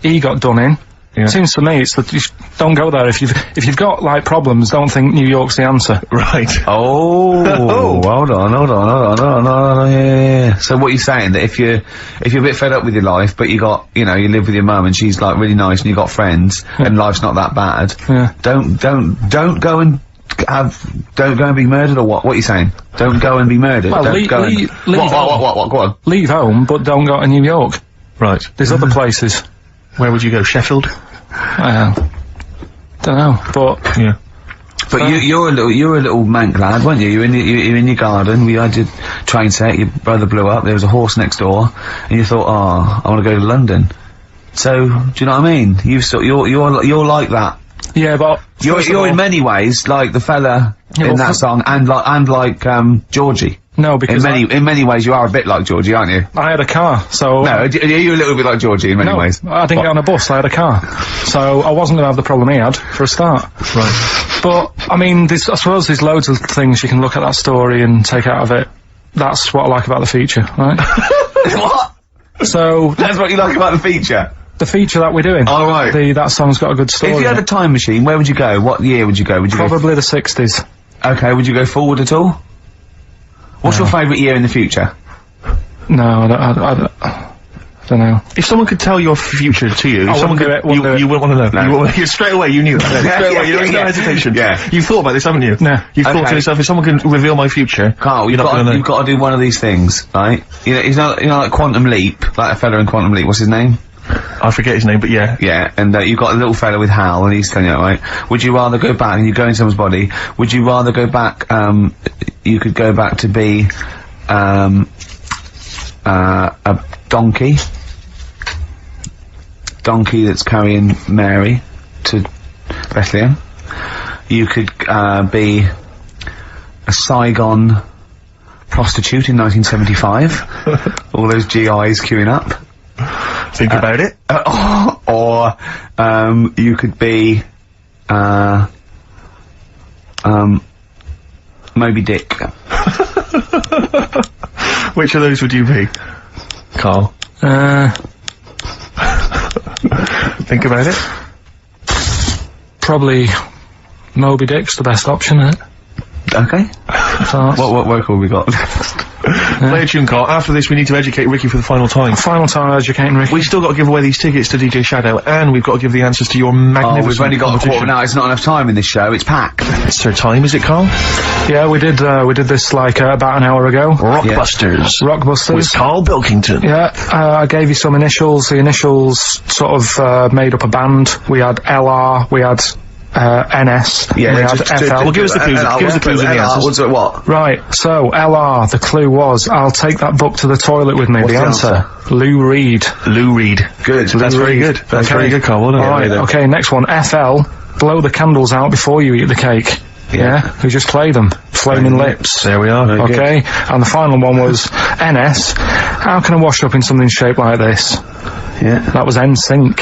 He got done in. Yeah. Seems to me it's that you don't go there if you've got like problems. Don't think New York's the answer. Right. Oh, hold on, yeah. So what you're saying, that if you're a bit fed up with your life, but you live with your mum and she's like really nice and you got friends and life's not that bad, don't go and be murdered, or what? What are you saying? Don't go and be murdered. Well, Don't go and... What? Go on. Leave home, but don't go to New York. Right. There's other places. Where would you go? Sheffield? Don't know, but yeah. But you're a little mank lad, weren't you? You're in your garden. We had your train set. Your brother blew up. There was a horse next door, and you thought, oh, I want to go to London. So, do you know what I mean? You're like that. Yeah, but you're in many ways like the fella in that song, and like Georgie. No, because in many ways you are a bit like Georgie, aren't you? I had a car, so... No, are you a little bit like Georgie in many ways? I didn't get on a bus, I had a car. So I wasn't gonna have the problem he had, for a start. Right. But, I mean, I suppose there's loads of things you can look at that story and take out of it. That's what I like about the feature, right? What? So... That's what you like about the feature? The feature that we're doing. Oh, right. That song's got a good story. If you had a time machine, where would you go? What year would you go? Probably the 60s. Okay, would you go forward at all? What's your favourite year in the future? No, I don't know. If someone could tell your future to you, you wouldn't want to know. No. Straight away, you knew that. Straight away, there's no hesitation. Yeah. You've thought about this, haven't you? No. You've thought to yourself, if someone can reveal my future, Carl, you've got to do one of these things, right? You know, like Quantum Leap, like a fella in Quantum Leap. What's his name? I forget his name, but yeah. Yeah, and you've got a little fella with Hal, and he's telling you, right? Would you rather go back, and you go in someone's body, would you rather go back, you could go back to be, a donkey that's carrying Mary to Bethlehem. You could, be a Saigon prostitute in 1975. All those GIs queuing up. Think about it. Or you could be Moby Dick. Which of those would you be, Carl? Think about it. Probably Moby Dick's the best option, isn't it? Okay. What work have we got? Play a tune, Carl. After this, we need to educate Ricky for the final time. Final time educating Ricky. We've still got to give away these tickets to DJ Shadow, and we've got to give the answers to your magnificent we've only got a quarter now. It's not enough time in this show. It's packed. It's their time, is it, Carl? Yeah, we did this like about an hour ago. Rockbusters. Rockbusters. With Karl Pilkington. Yeah, I gave you some initials. The initials sort of made up a band. We had LR, we had NS, yeah, we had FL. Well, give us the clues. Give us the clues in the answers. What's it, what? Right, so LR, the clue was, I'll take that book to the toilet with me. What's the answer? Lou Reed. Lou Reed. Good. That's very good. That's very good, Carl. Well done. Alright, okay, next one. FL, blow the candles out before you eat the cake. Yeah, who just play them. Flaming Lips. There we are. Okay, and the final one was NS. How can I wash up in something shaped like this? Yeah. That was NSYNC.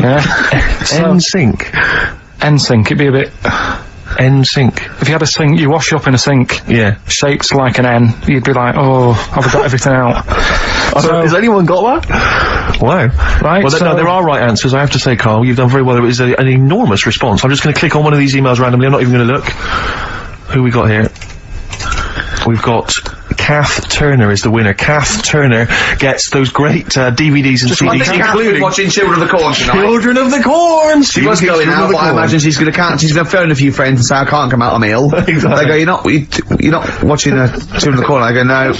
Yeah. NSYNC. NSYNC, it'd be a bit... NSYNC. If you had a sink, you wash up in a sink. Yeah. Shaped like an N. You'd be like, oh, have I got everything out? So, has anyone got that? Wow. Right, well, no, there are right answers, I have to say, Carl. You've done very well. It was an enormous response. I'm just going to click on one of these emails randomly. I'm not even going to look. Who we got here? We've got... Kath Turner is the winner. Kath Turner gets those great DVDs and CDs, including watching Children of the Corn tonight. Children of the Corn. She was going out, but I imagine she's going to phone a few friends and say, I can't come out, I'm ill. Exactly. They go, you're not watching Children of the Corn. I go, no.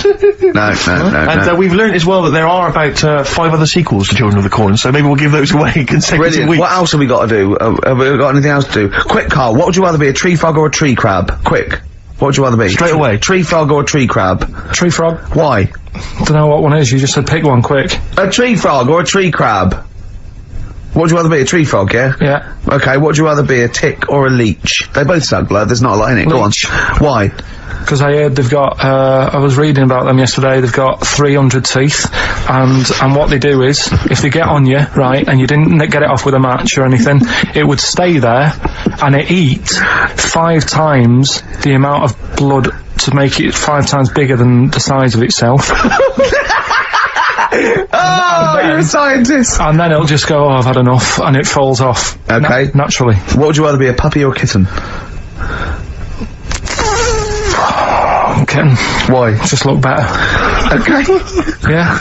And we've learnt as well that there are about 5 other sequels to Children of the Corn, so maybe we'll give those away consecutive Brilliant. weeks. What else have we got to do? Have we got anything else to do? Quick, Carl, what would you rather be, a tree frog or a tree crab? Quick. What would you rather be? Straight away. Tree frog or a tree crab? Tree frog. Why? Don't know what one is, you just said pick one quick. A tree frog or a tree crab? What would you rather be, a tree frog, yeah? Yeah. Okay, what would you rather be, a tick or a leech? They both suck blood, there's not a lot in it. Leech. Go on. Why? Because I heard they've got, I was reading about them yesterday, they've got 300 teeth, and what they do is, if they get on you, right, and you didn't get it off with a match or anything, it would stay there, and it eat 5 times the amount of blood to make it 5 times bigger than the size of itself. Oh, you're a scientist! And then it'll just go, oh, I've had enough, and it falls off. Okay. Naturally. What would you rather be, a puppy or a kitten? Kitten. Why? Just look better. Okay. Yeah.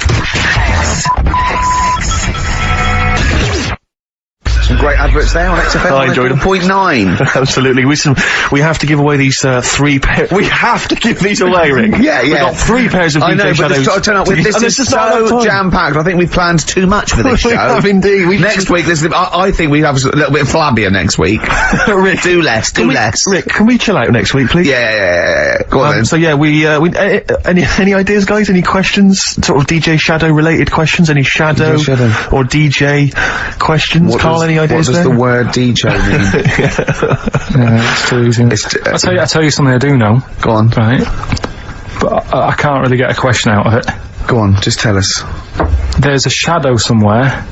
Some great adverts there on XFM. I enjoyed them. 100.9. Absolutely. We have to give away these 3 pairs. We have to give these away, Rick. Yeah. We've got 3 pairs of DJ I know, but Shadows. this turn up with this is so jam-packed. I think we've planned too much for this show. We have indeed. Next week, I think we have a little bit of flabbier next week. Rick, do less. Rick, can we chill out next week, please? Yeah. Go on then. So yeah, any ideas, guys? Any questions? Sort of DJ Shadow related questions? Any Shadow or DJ questions? Carl, any ideas What does there? the word DJ mean? Yeah, it's too easy. I'll tell you something I do know. Go on. Right. But I can't really get a question out of it. Go on, just tell us. There's a shadow somewhere.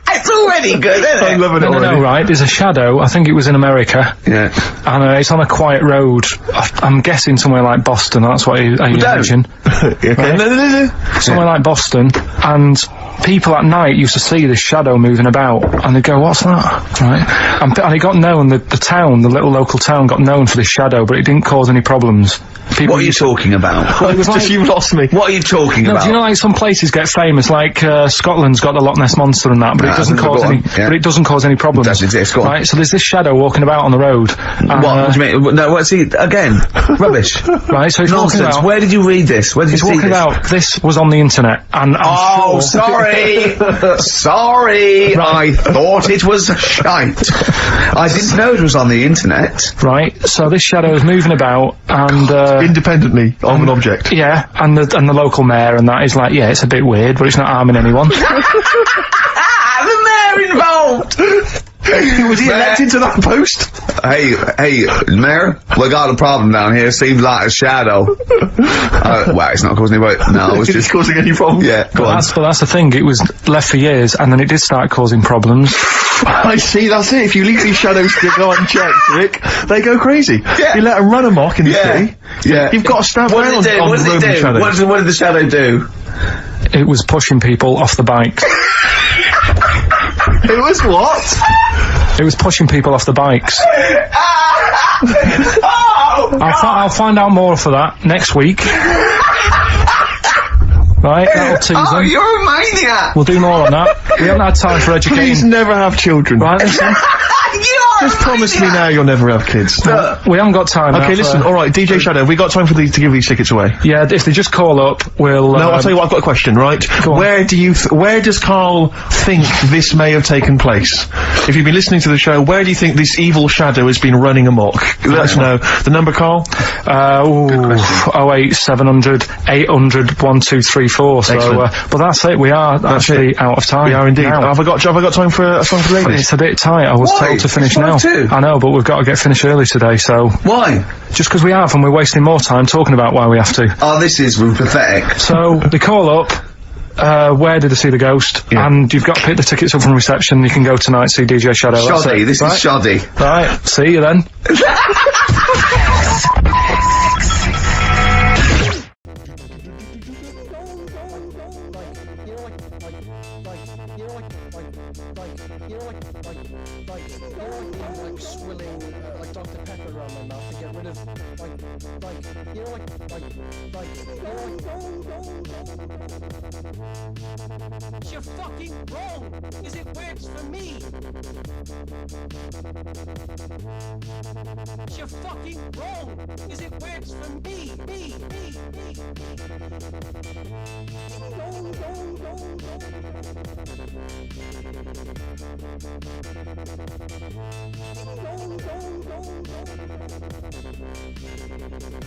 It's already good, isn't it? I'm loving it already. No, right. There's a shadow, I think it was in America. Yeah. And it's on a quiet road. I'm guessing somewhere like Boston, that's what I imagine. Okay. Right. No. Somewhere like Boston, and people at night used to see this shadow moving about, and they'd go, what's that? Right? And it got known, the town, the little local town got known for this shadow, but it didn't cause any problems. People What are you talking about? Well, it was like, You've lost me. What are you talking about? do you know, like, some places get famous, like, Scotland's got the Loch Ness Monster and that, but it doesn't cause any, but it doesn't cause any problems. It does exist, go on. Right, so there's this shadow walking about on the road. What do you mean? No, what's he, again? Rubbish. Right, so he's walking Nonsense. about. Where did you read this? Where did you see He's walking this? about, this was on the internet, and I'm sure... sorry! Sorry! I thought it was shite. I didn't know it was on the internet. Right, so this shadow is moving about, and, Independently of an object. yeah, and the local mayor and that is like, yeah, it's a bit weird, but it's not harming anyone. The mayor involved! Was he elected to that post? Hey, Mayor, we got a problem down here. Seems like a shadow. Well, it's not causing any. No, it's just causing any problems. Yeah, go on. But that's the thing. It was left for years, and then it did start causing problems. I see. That's it. If you leave these shadows to go unchecked, Rick, they go crazy. Yeah. You let them run amok in the city. Yeah. You've got to stab What around did it do? on What did the it road do? shadows. What did the shadow do? It was pushing people off the bikes. It was what? It was pushing people off the bikes. I'll find out more for that next week. Right, that'll tease them. You're a maniac! We'll do more on that. We haven't had time for educating. Please never have children. Right, listen. You Just promise me now you'll never have kids. We haven't got time. Okay, listen, alright, DJ Shadow, we got time to give these tickets away. Yeah, if they just call up, we'll... No, I'll tell you what, I've got a question, right? Where does Karl think this may have taken place? If you've been listening to the show, where do you think this evil shadow has been running amok? Let us know. The number, Karl? 08700 800 1234. So, but that's it. We are actually out of time. We are indeed. Now. Have I got time for a song for ladies? It's a bit tight. I was told to finish now. Too. I know, but we've got to get finished early today, so... Why? Just because we have, and we're wasting more time talking about why we have to. Oh, this is pathetic. So, they call up, where did they see the ghost? Yeah. And you've got to pick the tickets up from reception. You can go tonight, see DJ Shadow. Shoddy, this is shoddy. Right, see you then. You're fucking wrong, because it works for me. You're fucking wrong, because it works for me.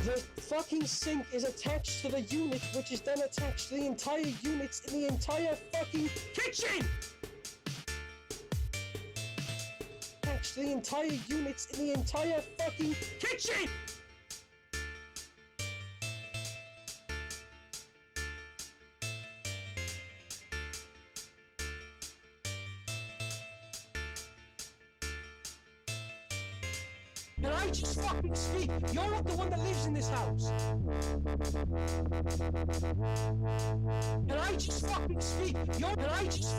The fucking sink is attached to the unit, which is then attached to the entire units in the entire fucking kitchen! Attached to the entire units in the entire fucking kitchen! Can I just fucking speak? You're not the one that lives in this house. Can I just fucking speak? Can I just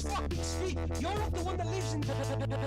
fucking speak? You're not the one that lives in